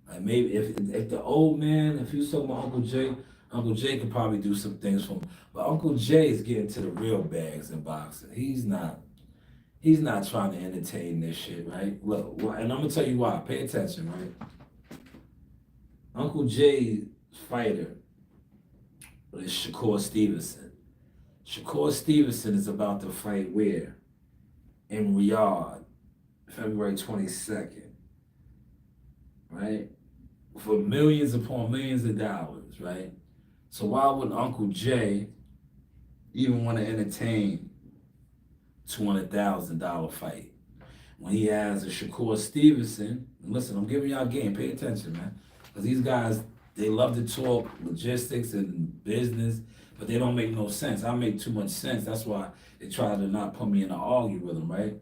Like maybe if the old man, if he was talking about Uncle Jay could probably do some things for him. But Uncle Jay is getting to the real bags in boxing. He's not trying to entertain this shit, right? Look, and I'm gonna tell you why. Pay attention, right? Uncle Jay's fighter is Shakur Stevenson. Shakur Stevenson is about to fight where? In Riyadh, February 22nd, right? For millions upon millions of dollars, right? So why would Uncle Jay even want to entertain $200,000 fight when he has a Shakur Stevenson? Listen, I'm giving y'all game. Pay attention, man, because these guys, they love to talk logistics and business, but they don't make no sense. I make too much sense. That's why they try to not put me in an argument with them, right?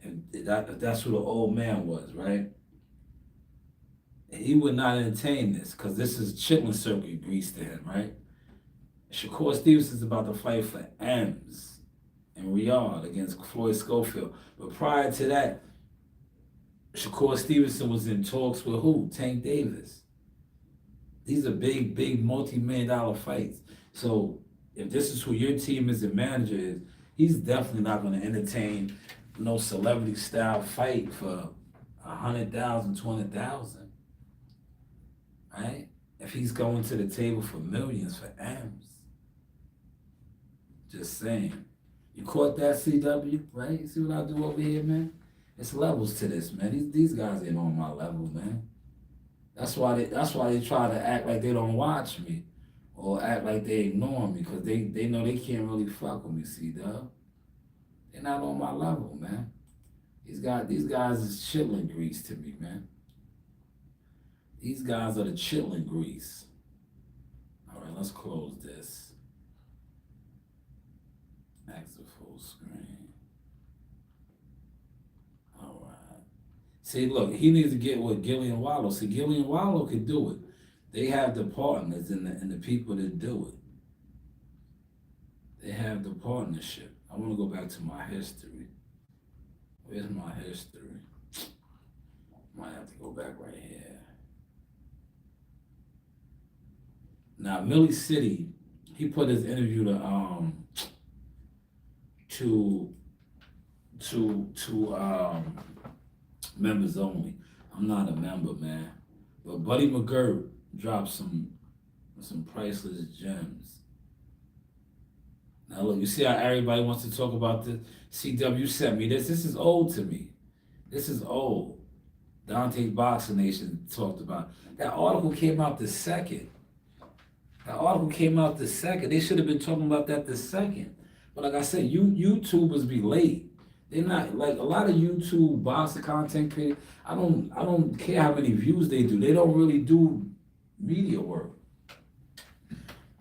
And that's who the old man was, right? He would not entertain this because this is chitlin circuit grease to him, right? Shakur Stevenson's about to fight for M's in Riyadh against Floyd Schofield. But prior to that, Shakur Stevenson was in talks with who? Tank Davis. These are big, multi-million dollar fights. So if this is who your team is and manager is, he's definitely not going to entertain no celebrity style fight for 100,000, 200,000. Right? If he's going to the table for millions for M's. Just saying. You caught that, CW, right? You see what I do over here, man? It's levels to this, man. These guys ain't on my level, man. That's why they try to act like they don't watch me or act like they ignore me because they know they can't really fuck with me, CW. They're not on my level, man. These guys is chitlin grease to me, man. These guys are the chitlin grease. All right, let's close this. Exit full screen. All right. See, look, he needs to get with Gillian Wallow. See, Gillian Wallow could do it. They have the partners and the people that do it. They have the partnership. I want to go back to my history. Where's my history? Might have to go back right here. Now, Millie City, he put his interview to members only. I'm not a member, man. But Buddy McGirt dropped some priceless gems. Now look, you see how everybody wants to talk about this? CW sent me this. This is old to me. This is old. Dante's Boxing Nation talked about. That article came out the second. They should have been talking about that the second. But like I said, YouTubers be late. They're not like a lot of YouTube boxing content creators. I don't care how many views they do. They don't really do media work.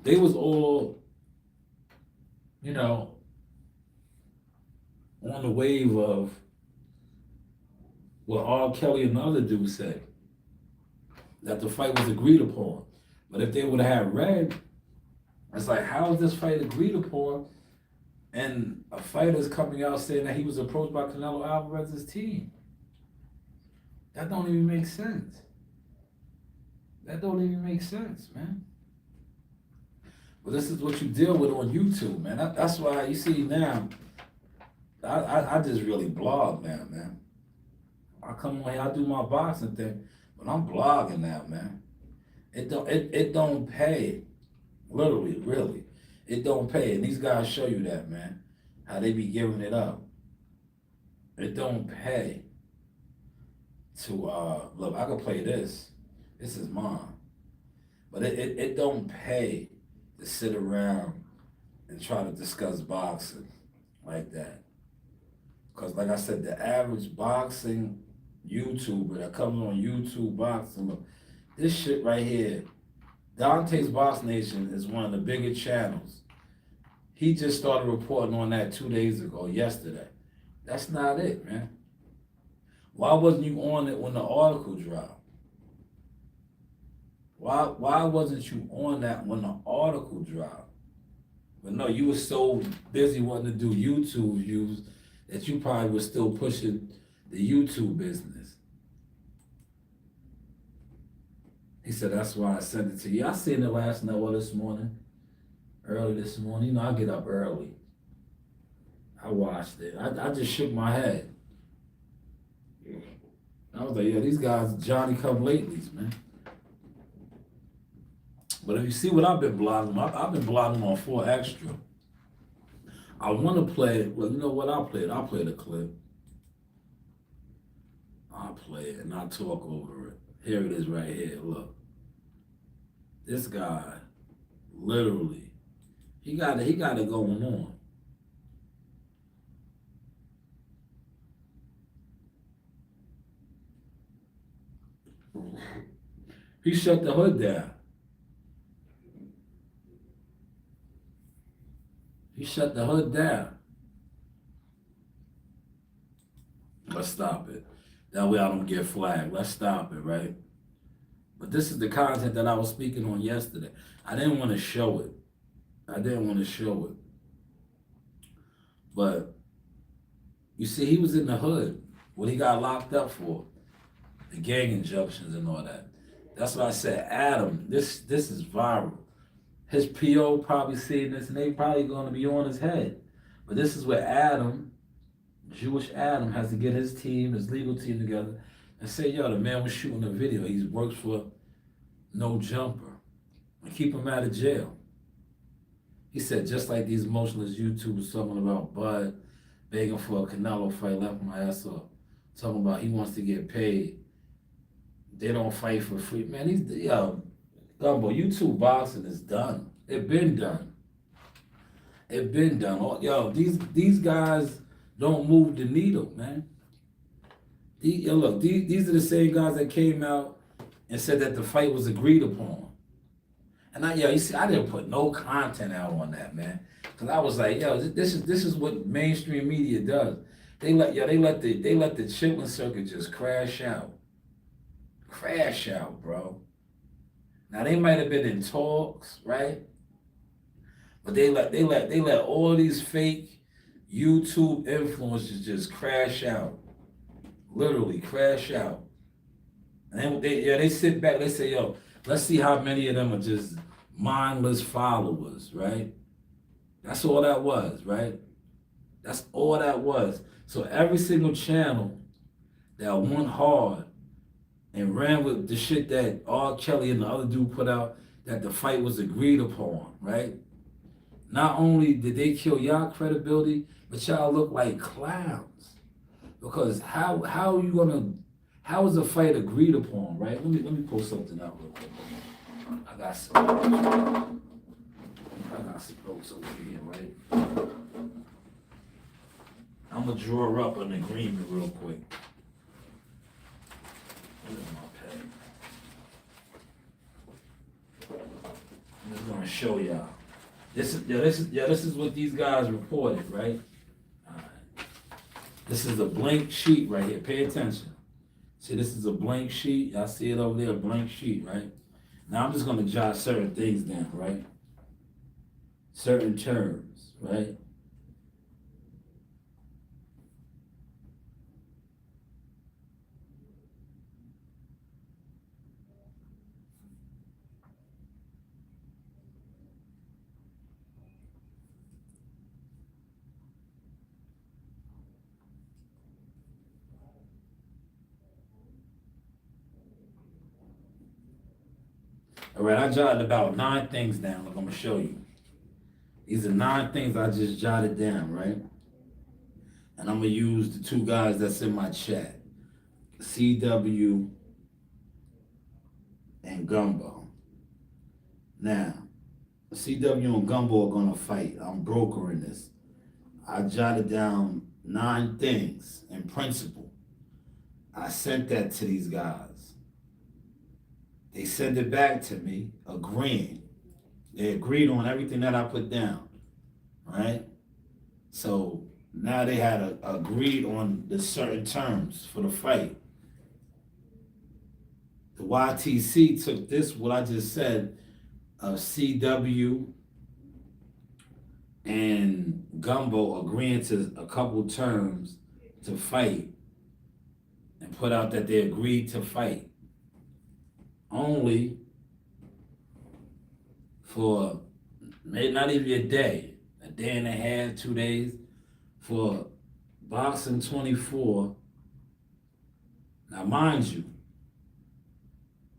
They was all, on the wave of what R. Kelly and the other dudes said, that the fight was agreed upon. But if they would have had Red, it's like, how is this fight agreed upon? And a fighter's coming out saying that he was approached by Canelo Alvarez's team. That don't even make sense. Man. But this is what you deal with on YouTube, man. That's why you see now, I just really blog now, man. I come on here, I do my boxing thing, but I'm blogging now, man. It don't pay. Literally, really. It don't pay. And these guys show you that, man. How they be giving it up. It don't pay to look, I can play this. This is mine. But it don't pay to sit around and try to discuss boxing like that. Because like I said, the average boxing YouTuber that comes on YouTube boxing, look, this shit right here, Dante's Boxing Nation is one of the bigger channels. He just started reporting on that 2 days ago, yesterday. That's not it, man. Why wasn't you on it when the article dropped? Why wasn't you on that when the article dropped? But no, you were so busy wanting to do YouTube views that you probably were still pushing the YouTube business. He said, that's why I sent it to you. I seen it last night or this morning, early this morning. You know, I get up early. I watched it. I just shook my head. I was like, yeah, these guys Johnny come latelys, man. But if you see what I've been blogging, I've been blogging on 4 Extra. I want to play it. Well, you know what? I'll play it. I'll play the clip. I'll play it and I'll talk over it. Here it is right here. Look. This guy, literally, he got it going on. He shut the hood down. He shut the hood down. Let's stop it. That way I don't get flagged. Let's stop it, right? But this is the content that I was speaking on yesterday. I didn't want to show it. But you see, he was in the hood. What he got locked up for. The gang injunctions and all that. That's why I said, Adam, this is viral. His PO probably seeing this and they probably going to be on his head. But this is where Adam, Jewish Adam, has to get his team, his legal team together and say, yo, the man was shooting a video. He works for No Jumper. And keep him out of jail. He said, just like these emotionless YouTubers talking about Bud begging for a Canelo fight, left my ass up. Talking about he wants to get paid. They don't fight for free. Man, Gumbo, YouTube boxing is done. It been done. Yo, these guys don't move the needle, man. These are the same guys that came out and said that the fight was agreed upon. And I didn't put no content out on that, man. Cause I was like, yo, this is what mainstream media does. They let the Chitlin circuit just crash out. Crash out, bro. Now they might have been in talks, right? But they let all these fake YouTube influencers just crash out. Literally crash out. And they sit back, they say, yo, let's see how many of them are just mindless followers, right? That's all that was, right? That's all that was. So every single channel that went hard and ran with the shit that R. Kelly and the other dude put out, that the fight was agreed upon, right? Not only did they kill y'all credibility, but y'all look like clowns. Because how is a fight agreed upon, right? Let me pull something out real quick. I got some notes over here, right? I'm gonna draw up an agreement real quick. Where's my pen? I'm just gonna show y'all. This is what these guys reported, right? All right. This is a blank sheet right here. Pay attention. See, this is a blank sheet. Y'all see it over there, a blank sheet, right? Now I'm just gonna jot certain things down, right? Certain terms, right? All right, I jotted about 9 things down, like I'm gonna show you. These are 9 things I just jotted down, right? And I'm gonna use the 2 guys that's in my chat, CW and Gumbo. Now, CW and Gumbo are gonna fight. I'm brokering this. I jotted down 9 things in principle. I sent that to these guys. They sent it back to me, agreeing. They agreed on everything that I put down, right? So now they had agreed on the certain terms for the fight. the YTC took this, what I just said, of CW and Gumbo agreeing to a couple terms to fight and put out that they agreed to fight only for maybe not even a day and a half, 2 days, for Boxing 24. Now, mind you,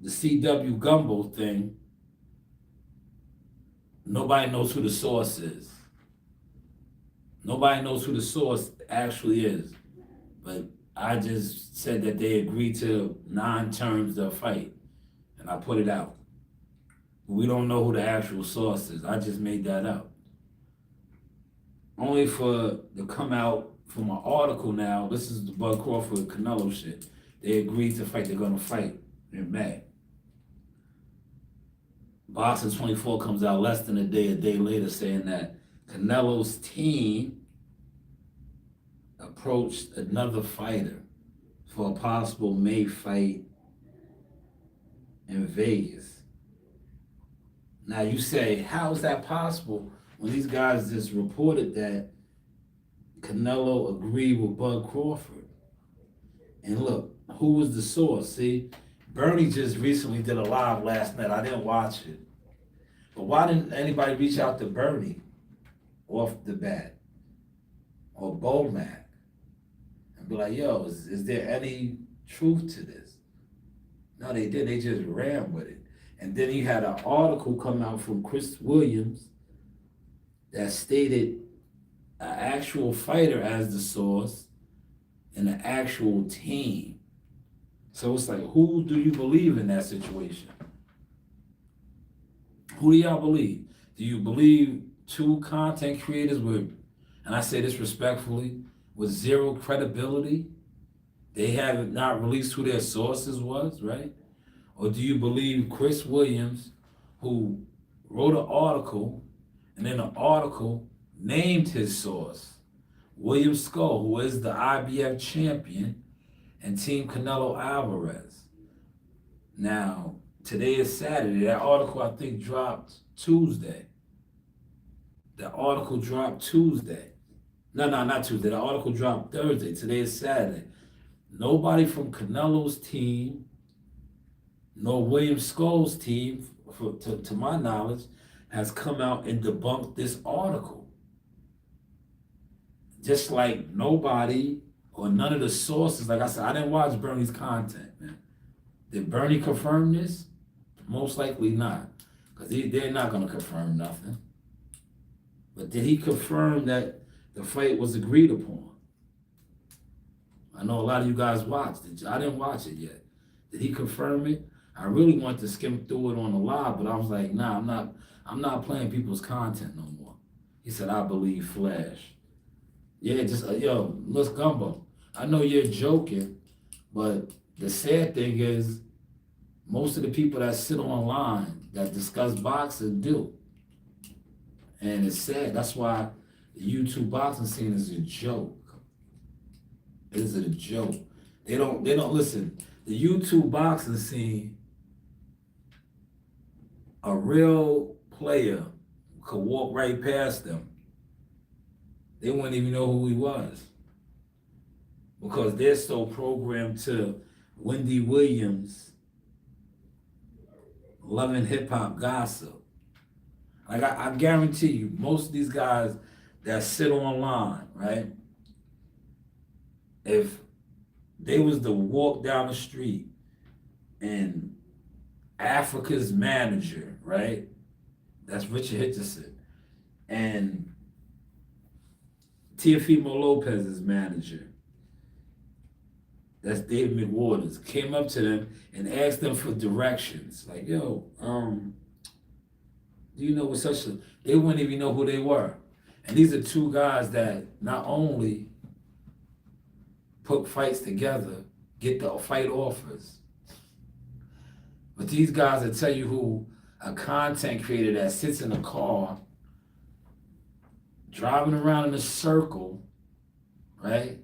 the CW Gumbo thing, nobody knows who the source is. Nobody knows who the source actually is. But I just said that they agreed to 9 terms of fight, and I put it out. We don't know who the actual source is. I just made that up. Only for to come out from an article now, this is the Bud Crawford Canelo shit. They agreed to fight, they're gonna fight in May. Boxing 24 comes out less than a day later, saying that Canelo's team approached another fighter for a possible May fight in Vegas. Now you say, how is that possible when these guys just reported that Canelo agreed with Bud Crawford? And look, who was the source? See, Bernie just recently did a live last night. I didn't watch it. But why didn't anybody reach out to Bernie off the bat? Or Bomac? And be like, yo, is there any truth to this? No, they did. They just ran with it. And then he had an article come out from Chris Williams that stated an actual fighter as the source and an actual team. So it's like, who do you believe in that situation? Who do y'all believe? Do you believe 2 content creators with, and I say this respectfully, with 0 credibility? They have not released who their sources was, right? Or do you believe Chris Williams, who wrote an article, and in the article named his source, William Skull, who is the IBF champion, and Team Canelo Alvarez? Now, today is Saturday. That article, I think, dropped Tuesday. The article dropped Tuesday. No, not Tuesday. The article dropped Thursday. Today is Saturday. Nobody from Canelo's team, nor William Skull's team, to my knowledge, has come out and debunked this article. Just like nobody or none of the sources, like I said, I didn't watch Bernie's content, man. Did Bernie confirm this? Most likely not, because they're not going to confirm nothing. But did he confirm that the fight was agreed upon? I know a lot of you guys watched it. I didn't watch it yet. Did he confirm it? I really wanted to skim through it on the live, but I was like, nah, I'm not playing people's content no more. He said, I believe Flash. Yeah, just, yo, let's Gumbo. I know you're joking, but the sad thing is, most of the people that sit online that discuss boxing do. And it's sad. That's why the YouTube boxing scene is a joke. It is a joke. They don't listen. The YouTube boxing scene, a real player could walk right past them. They wouldn't even know who he was, because they're so programmed to Wendy Williams loving hip hop gossip. Like I guarantee you, most of these guys that sit online, right? If they was to walk down the street and Africa's manager, right? That's Richard Hitchison, and Teofimo Lopez's manager, that's David McWaters, came up to them and asked them for directions. Like, yo, do you know what such a, they wouldn't even know who they were. And these are 2 guys that not only put fights together, get the fight offers, but these guys will tell you who a content creator that sits in a car, driving around in a circle, right?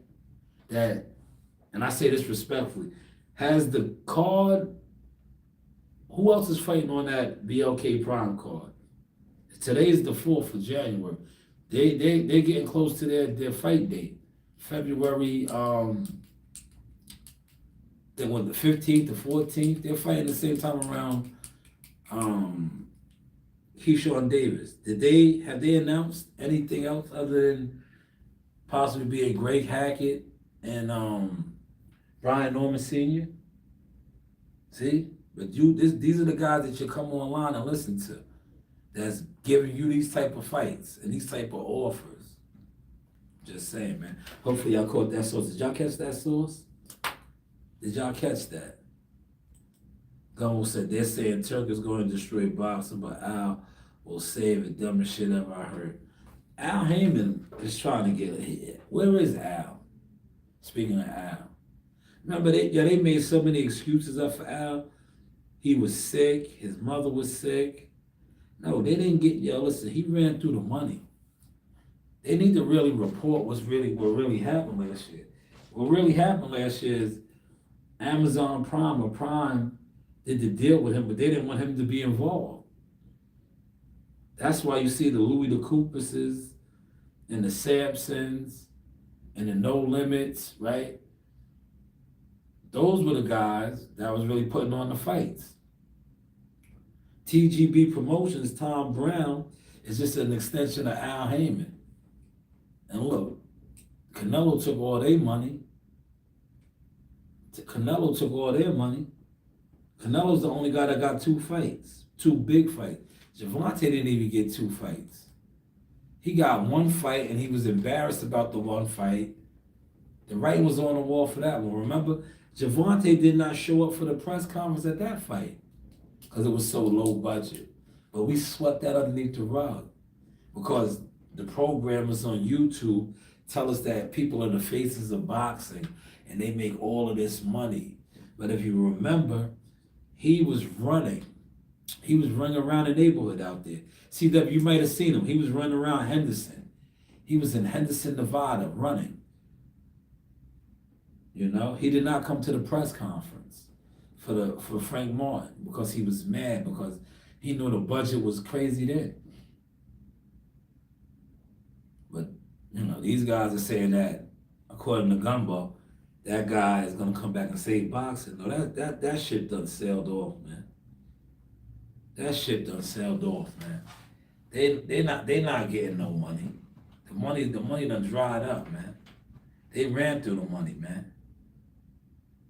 That, and I say this respectfully, has the card Who else is fighting on that BLK Prime card? Today's the 4th of January. They're getting close to their fight date. February, they were the 15th to 14th. They're fighting the same time around Keyshawn Davis. Have they announced anything else other than possibly being Greg Hackett and Brian Norman Sr.? See? But these are the guys that you come online and listen to. That's giving you these type of fights and these type of offers. Just saying, man. Hopefully y'all caught that source. Did y'all catch that source? Did y'all catch that? Gumbo said they're saying Turk is going to destroy boxing, but Al will save it. Dumbest shit ever I heard. Al Heyman is trying to get it. Where is Al? Speaking of Al. Remember, they made so many excuses up for Al. He was sick. His mother was sick. No, they didn't get, listen, he ran through the money. They need to really report what really happened last year. What really happened last year is Amazon Prime or Prime did the deal with him, but they didn't want him to be involved. That's why you see the Louis the Cooperses and the Sampsons and the No Limits, right? Those were the guys that was really putting on the fights. TGB Promotions, Tom Brown, is just an extension of Al Heyman. And look, Canelo took all their money. Canelo took all their money. Canelo's the only guy that got 2 fights, 2 big fights. Gervonta didn't even get 2 fights. He got 1 fight and he was embarrassed about the 1 fight. The writing was on the wall for that one. Remember, Gervonta did not show up for the press conference at that fight because it was so low budget. But we swept that underneath the rug because the programmers on YouTube tell us that people are the faces of boxing and they make all of this money. But if you remember, he was running around the neighborhood out there. CW, you might have seen him. He was running around Henderson. He was in Henderson, Nevada, running. You know, he did not come to the press conference for Frank Martin because he was mad because he knew the budget was crazy then. But, you know, these guys are saying that, according to Gumbo, that guy is gonna come back and save boxing. No, that shit done sailed off, man. That shit done sailed off, man. They not getting no money. The money done dried up, man. They ran through the money, man.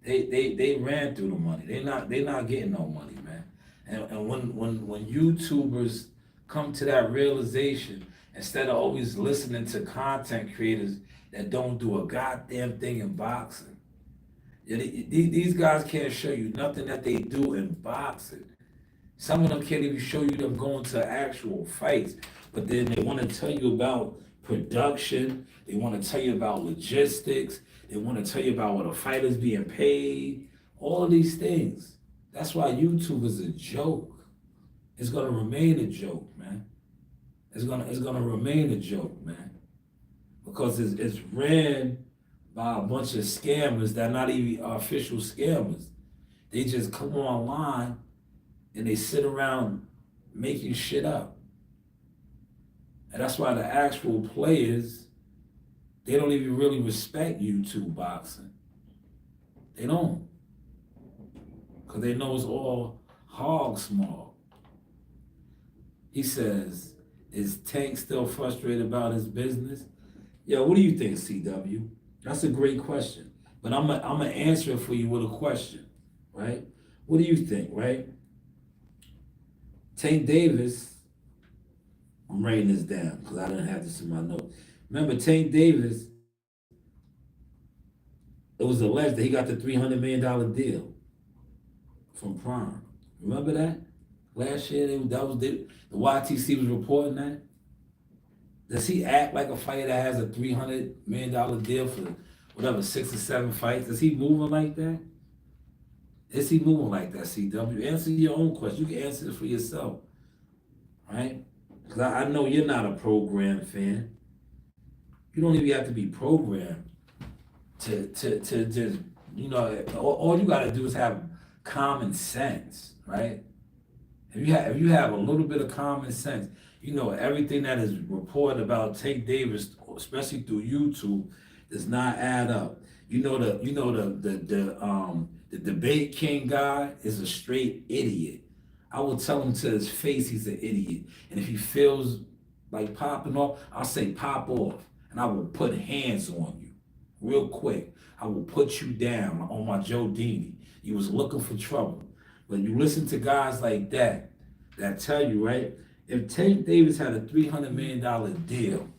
They ran through the money. They not getting no money, man. And when YouTubers come to that realization, instead of always listening to content creators that don't do a goddamn thing in boxing, these guys can't show you nothing that they do in boxing. Some of them can't even show you them going to actual fights, but then they want to tell you about production. They want to tell you about logistics. They want to tell you about what a fighter's being paid. All of these things. That's why YouTube is a joke. It's gonna remain a joke, man. It's gonna remain a joke, man, because it's ran by a bunch of scammers that are not even official scammers. They just come online and they sit around making shit up. And that's why the actual players, they don't even really respect YouTube boxing. They don't. Because they know it's all hog smog. He says, is Tank still frustrated about his business? Yo, what do you think, CW? That's a great question. But I'm gonna answer it for you with a question, right? What do you think, right? Tank Davis, I'm writing this down because I didn't have this in my notes. Remember, Tank Davis, it was alleged that he got the $300 million deal from Prime. Remember that? Last year, the YTC was reporting that. Does he act like a fighter that has a $300 million deal for whatever, 6 or 7 fights? Is he moving like that? Is he moving like that, CW? Answer your own question. You can answer it for yourself, right? Because I know you're not a program fan. You don't even have to be programmed to just, you know, all you got to do is have common sense, right? If you have a little bit of common sense, you know everything that is reported about Tank Davis, especially through YouTube, does not add up. The debate king guy is a straight idiot. I will tell him to his face he's an idiot. And if he feels like popping off, I'll say pop off. And I will put hands on you real quick. I will put you down on my Joe Dini. You was looking for trouble. When you listen to guys like that tell you, right, if Tank Davis had a $300 million deal,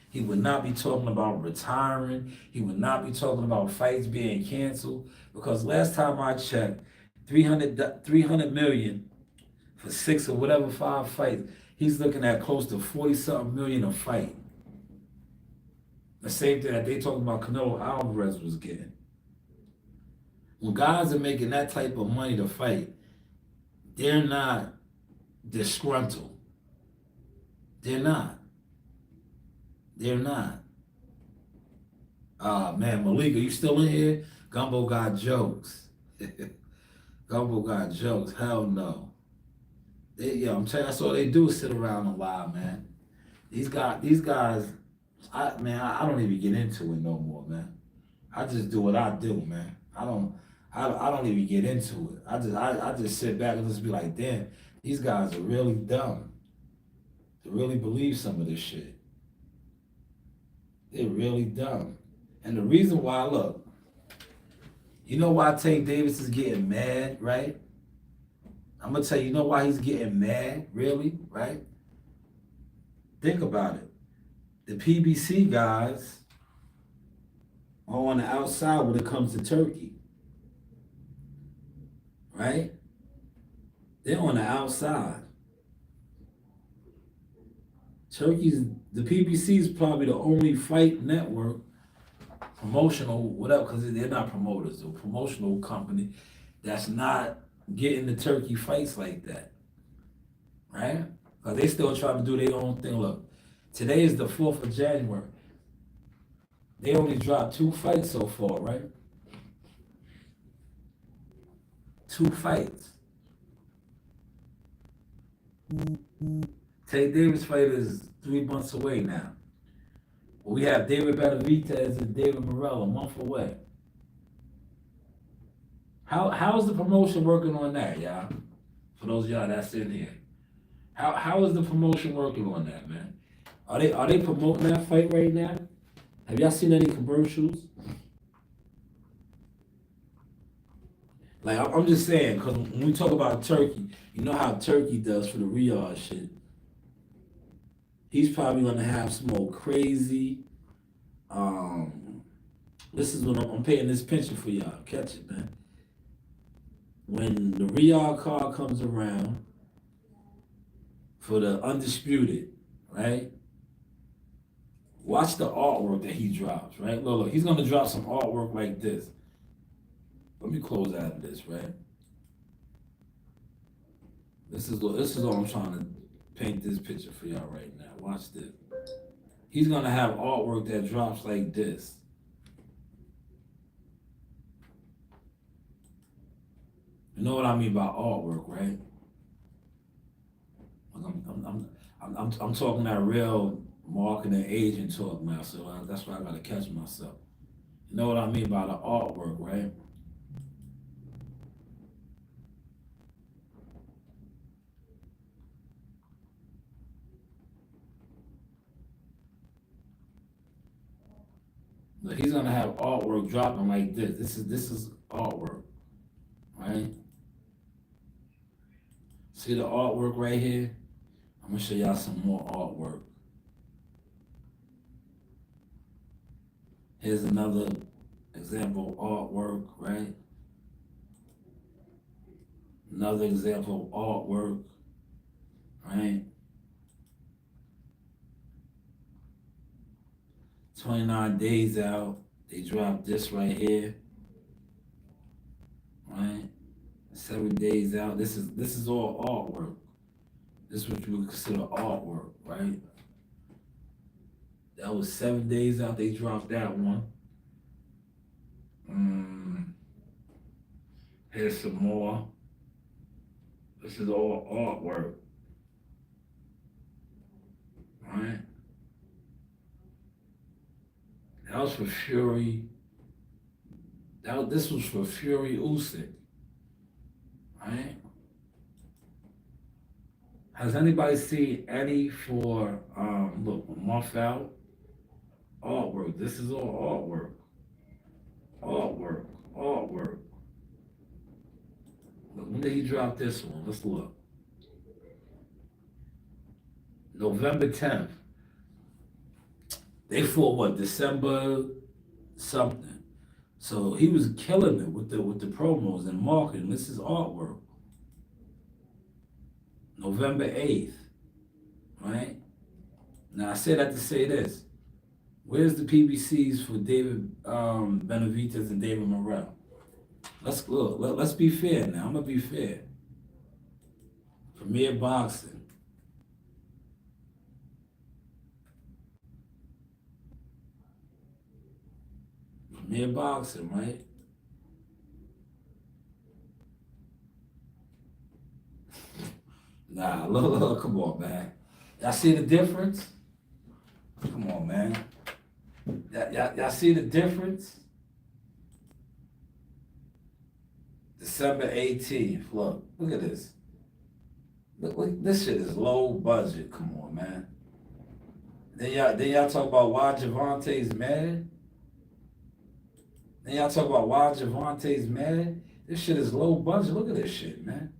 he would not be talking about retiring. He would not be talking about fights being canceled. Because last time I checked, 300 million for 6 or whatever 5 fights, he's looking at close to 40-something million a fight. The same thing that they talking about Canelo Alvarez was getting. When guys are making that type of money to fight, they're not disgruntled. They're not. They're not. Man, Malika, you still in here? Gumbo got jokes. Gumbo got jokes. Hell no. I'm telling you, that's all they do is sit around and lie, man. These guys, I don't even get into it no more, man. I just do what I do, man. I don't even get into it. I just sit back and just be like, damn, these guys are really dumb to really believe some of this shit. They're really dumb. And the reason why, look, you know why Tank Davis is getting mad, right? I'm gonna tell you, you know why he's getting mad, really, right? Think about it. The PBC guys are on the outside when it comes to Turkey, right? They're on the outside. The PBC is probably the only fight network, promotional, whatever, because they're not promoters, or promotional company that's not getting the Turkey fights like that, right? Because they still trying to do their own thing. Look, today is the 4th of January. They only dropped 2 fights so far, right? 2 fights. Tank Davis fight is 3 months away now. We have David Benavidez and David Morrell a month away. How's the promotion working on that, y'all? For those of y'all that's in here. How is the promotion working on that, man? Are they promoting that fight right now? Have y'all seen any commercials? Like, I'm just saying, because when we talk about Turkey, you know how Turkey does for the Riyadh shit. He's probably going to have some old crazy, this is when I'm painting this picture for y'all. Catch it, man. When the Riyadh card comes around for the Undisputed, right? Watch the artwork that he drops, right? Look, he's going to drop some artwork like this. Let me close out of this, right? This is all I'm trying to paint this picture for y'all right now. Watch this. He's gonna have artwork that drops like this. You know what I mean by artwork, right? I'm talking that real marketing agent talk now, so that's why I gotta catch myself. You know what I mean by the artwork, right? Look, he's gonna have artwork dropping like this. This is artwork, right? See the artwork right here? I'm gonna show y'all some more artwork. Here's another example of artwork, right? Another example of artwork, right? 29 days out, they dropped this right here, right? 7 days out, this is all artwork. This is what you would consider artwork, right? That was 7 days out, they dropped that one. Here's some more. This is all artwork, right? That was for Fury. This was for Fury Usyk, right? Has anybody seen Eddie for look, a month out? Artwork. This is all artwork. Artwork. Artwork. Look, when did he drop this one? Let's look. November 10th. They fought what, December something. So he was killing it with the promos and marketing. This is artwork. November 8th. Right? Now I say that to say this. Where's the PBCs for David Benavidez and David Morrell? Let's look. Let's be fair now. I'm gonna be fair. Premier Boxing. Premier Boxing, right? Nah, look, come on, man. Y'all see the difference? Come on, man. Y'all see the difference? December 18th. Look at this. Look, this shit is low budget. Come on, man. Then y'all talk about why Gervonta's mad. Then y'all talk about why Gervonta's mad. This shit is low budget. Look at this shit, man.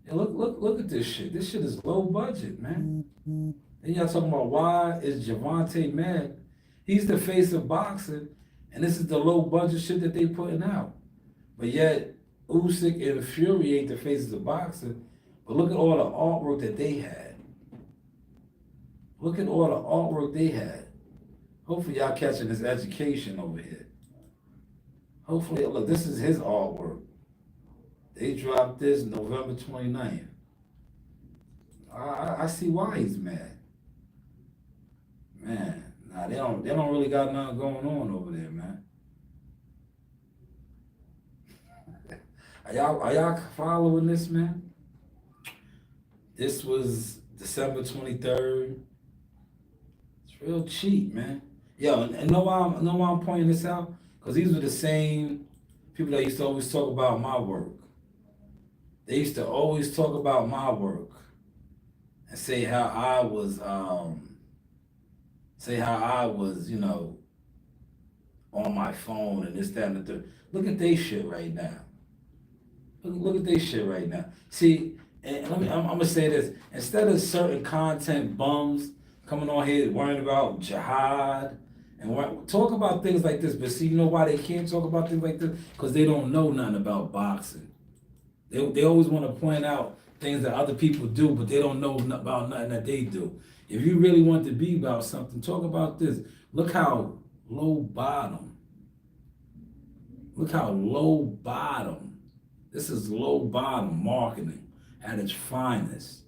Yeah, look at this shit. This shit is low budget, man. Then y'all talking about why is Gervonta mad? He's the face of boxing, and this is the low budget shit that they putting out. But yet, Usyk and Fury ain't the faces of boxing. But look at all the artwork that they had. Look at all the artwork they had. Hopefully y'all catching this education over here. Hopefully, look, this is his artwork. They dropped this November 29th. I see why he's mad. Man, nah, they don't really got nothing going on over there, man. Are y'all following this, man? This was December 23rd. It's real cheap, man. Yo, and know why I'm pointing this out? Because these were the same people that used to always talk about my work. They used to always talk about my work and say how I was, you know, on my phone and this, that, and the third. Look at they shit right now. Look at they shit right now. See, and I'm gonna say this. Instead of certain content bums coming on here worrying about jihad and talk about things like this, but see, you know why they can't talk about things like this? Because they don't know nothing about boxing. They always want to point out things that other people do, but they don't know about nothing that they do. If you really want to be about something, talk about this. Look how low bottom. Look how low bottom. This is low bottom marketing at its finest.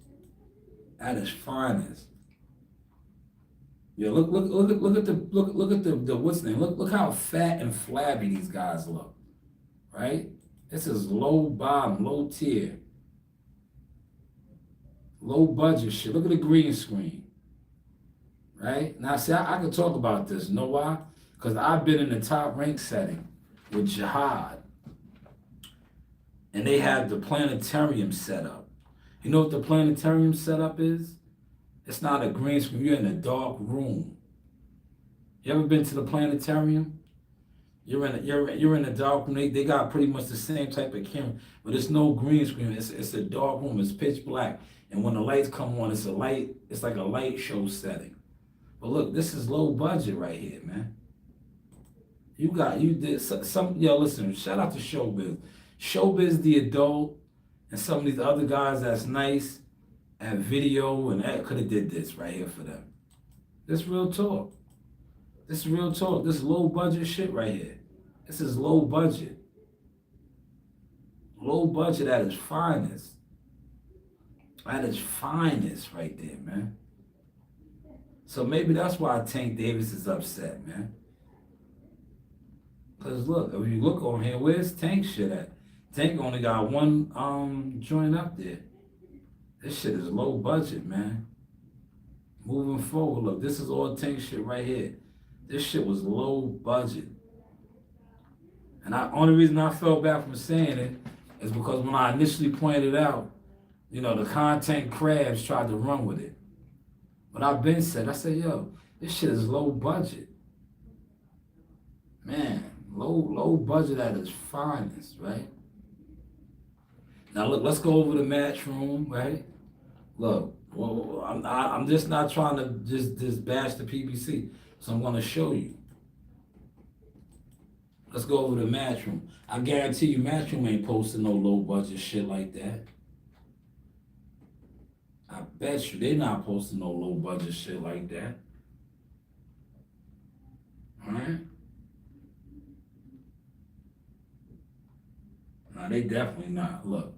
At its finest. Yeah, look at the what's the name? Look how fat and flabby these guys look. Right? This is low bottom, low tier. Low budget shit. Look at the green screen. Right? Now, see, I can talk about this. You know why? Because I've been in the top rank setting with Jihad. And they have the planetarium set up. You know what the planetarium setup is? It's not a green screen. You're in a dark room. You ever been to the planetarium? You're in a dark room. They got pretty much the same type of camera, but it's no green screen. It's a dark room. It's pitch black. And when the lights come on, it's like a light show setting. But look, this is low budget right here, man. You did some, yo, listen, shout out to Showbiz. Showbiz the adult and some of these other guys that's nice at video and that could have did this right here for them. This real talk. This is real talk. This is low budget shit right here. This is low budget. Low budget at its finest. At its finest right there, man. So maybe that's why Tank Davis is upset, man. Because look, if you look on here, where's Tank shit at? Tank only got one joint up there. This shit is low budget, man. Moving forward, look, this is all Tank shit right here. This shit was low budget. And the only reason I felt bad from saying it is because when I initially pointed out, the content crabs tried to run with it. But I've been said, I said, yo, this shit is low budget. Man, low budget at its finest, right? Now look, let's go over the Matchroom, right? Look, well, I'm just not trying to just bash the PBC, so I'm gonna show you. Let's go over the Matchroom. I guarantee you Matchroom ain't posting no low budget shit like that. I bet you they not posting no low budget shit like that. Alright? Nah, they definitely not. Look.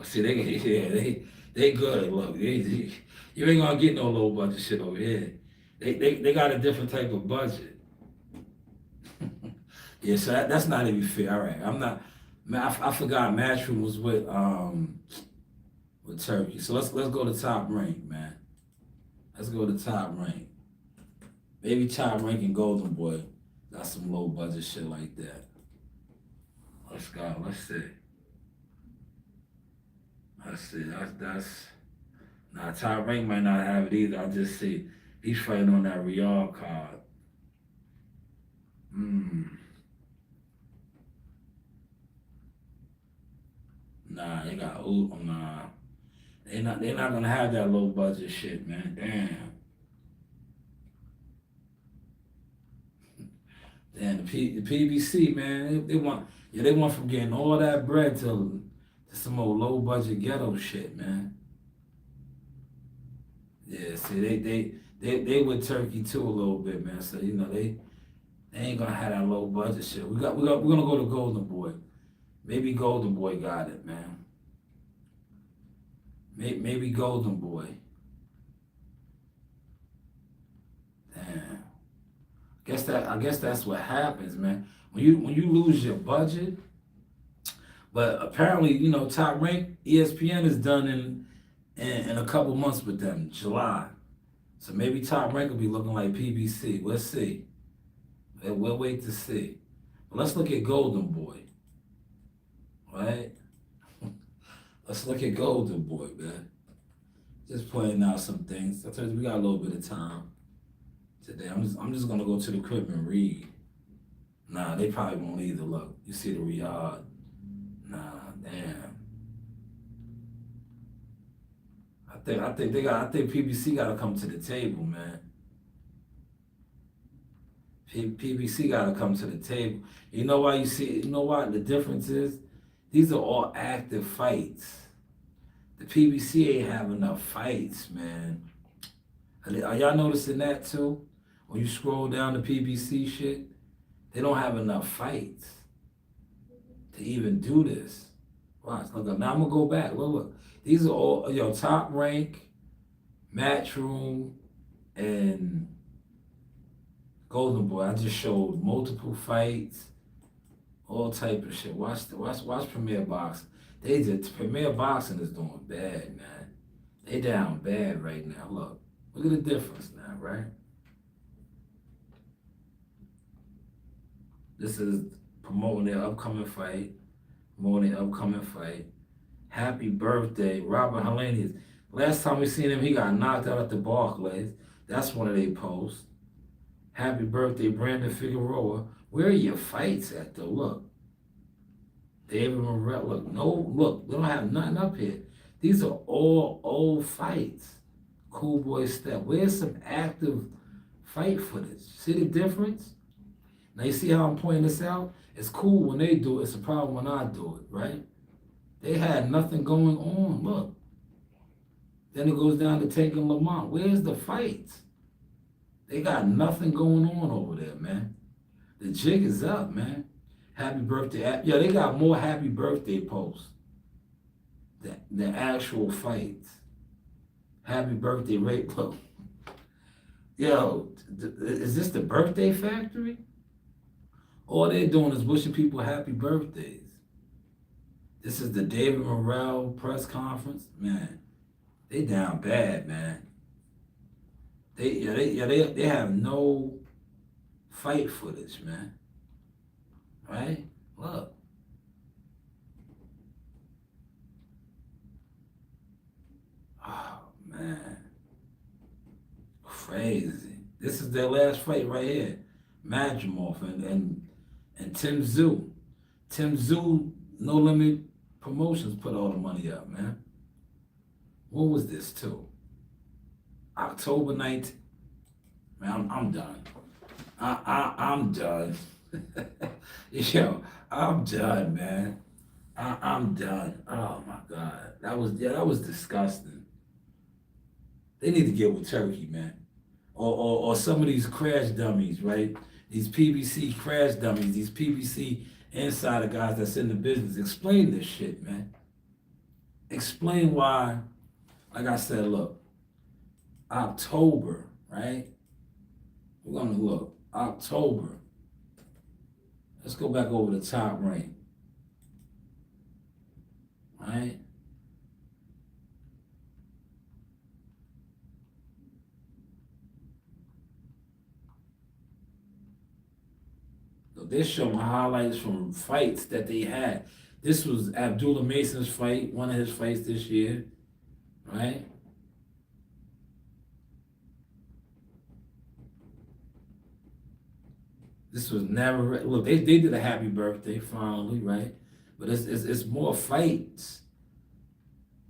See, they good. Look, you ain't gonna get no low budget shit over here. They got a different type of budget. Yeah, so that's not even fair. All right, I'm not. Man, I forgot Matchroom was with Turkey. So let's go to Top Rank, man. Let's go to Top Rank. Maybe Top Rank and Golden Boy got some low budget shit like that. Let's go. Let's see. That's now Top Rank might not have it either. I just see he's fighting on that Real card. Nah, they got nah. They're not gonna have that low budget shit, man. Damn. Damn, the PBC, man, they want from getting all that bread to some old low budget ghetto shit, man. Yeah, see, they with Turkey too a little bit, man. So they ain't gonna have that low budget shit. We're gonna go to Golden Boy. Maybe Golden Boy got it, man. Maybe Golden Boy. Damn. I guess that's what happens, man. When you lose your budget. But apparently, Top Rank, ESPN is done in a couple months with them, July. So maybe Top Rank will be looking like PBC. Let's see. We'll wait to see. But let's look at Golden Boy. Right? Let's look at Golden Boy, man. Just pointing out some things. I told you we got a little bit of time today. I'm just gonna go to the crib and read. Nah, they probably won't either. Look, you see the Riyadh. Nah, damn. I think PBC gotta come to the table, man. PBC gotta come to the table. You know why the difference is? These are all active fights. The PBC ain't have enough fights, man. Are y'all noticing that too? When you scroll down the PBC shit, they don't have enough fights to even do this. Watch, look up. Now I'm gonna go back. Look. These are all Top Rank, Matchroom, and Golden Boy. I just showed multiple fights, all type of shit. Watch Premier Boxing. Premier Boxing is doing bad, man. They down bad right now. Look at the difference now, right? This is promoting their upcoming fight. Happy birthday, Robert Helenius. Last time we seen him, he got knocked out at the Barclays. That's one of their posts. Happy birthday, Brandon Figueroa. Where are your fights at though? Look. David Morrell, look, they don't have nothing up here. These are all old fights. Cool Boy Step. Where's some active fight footage? See the difference? Now you see how I'm pointing this out? It's cool when they do it, it's a problem when I do it, right? They had nothing going on, look. Then it goes down to Tank and Lamont. Where's the fights? They got nothing going on over there, man. The jig is up, man. Happy birthday. Yo, they got more happy birthday posts than actual fights. Happy birthday, Ray Poe. Yo, is this the birthday factory? All they're doing is wishing people happy birthdays. This is the David Morrell press conference. Man, they down bad, man. They have no fight footage, man. Right? Look. Oh man. Crazy. This is their last fight right here. Madrimov and Tim Tszyu. Tim Tszyu, No Limit Promotions put all the money up, man. What was this too? October 19th. Man, I'm done. I'm done. Yo, I'm done, man. I'm done. Oh my God. That was disgusting. They need to get with Turkey, man. Or some of these crash dummies, right? These PBC crash dummies, these PBC insider guys that's in the business. Explain this shit, man. Explain why, like I said, look, October, right? We're gonna look, October. Let's go back over the top rank, right? So they're showing highlights from fights that they had. This was Abdullah Mason's fight, one of his fights this year, right? This was never, look, they did a happy birthday finally, right? But it's more fights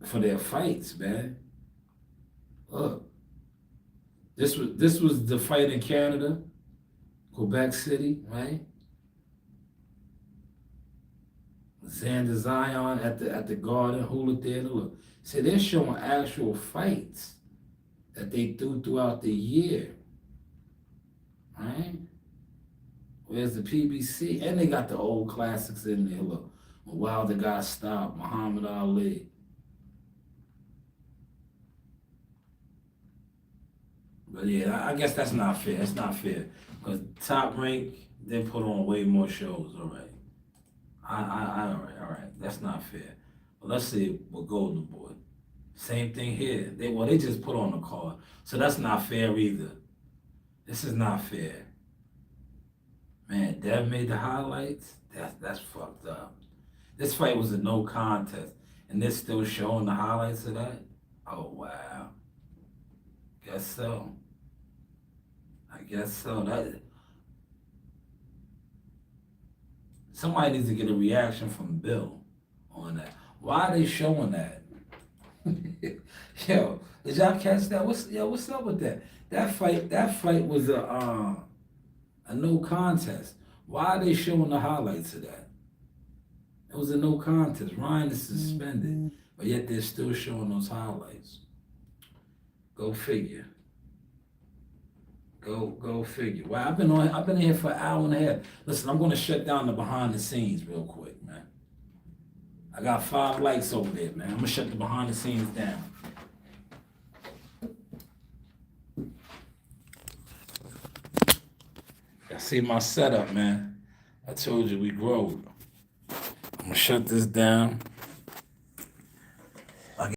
for their fights, man. Look, this was the fight in Canada, Quebec City, right? Xander Zion at the Garden Hula Theater. Look, see, they're showing actual fights that they threw throughout the year, right? Where's the PBC? And they got the old classics in there. Look, when Wilder got stopped, Muhammad Ali. But yeah, I guess that's not fair. It's not fair. Because Top Rank, they put on way more shows, all right. All right. That's not fair. But let's see what Golden Boy. Same thing here. They just put on the card. So that's not fair either. This is not fair. Man, Dev made the highlights. That's fucked up. This fight was a no contest, and they're still showing the highlights of that? Oh wow. Guess so. I guess so. Somebody needs to get a reaction from Bill on that. Why are they showing that? Yo, did y'all catch that? What's up with that? That fight was a no contest. Why are they showing the highlights of that? It was a no contest. Ryan is suspended, but yet they're still showing those highlights. Go figure. Go figure. Well, I've been in here for an hour and a half. Listen, I'm gonna shut down the behind the scenes real quick, man. I got 5 likes over there, man. I'm gonna shut the behind the scenes down. I see my setup, man. I told you we grow. I'm gonna shut this down.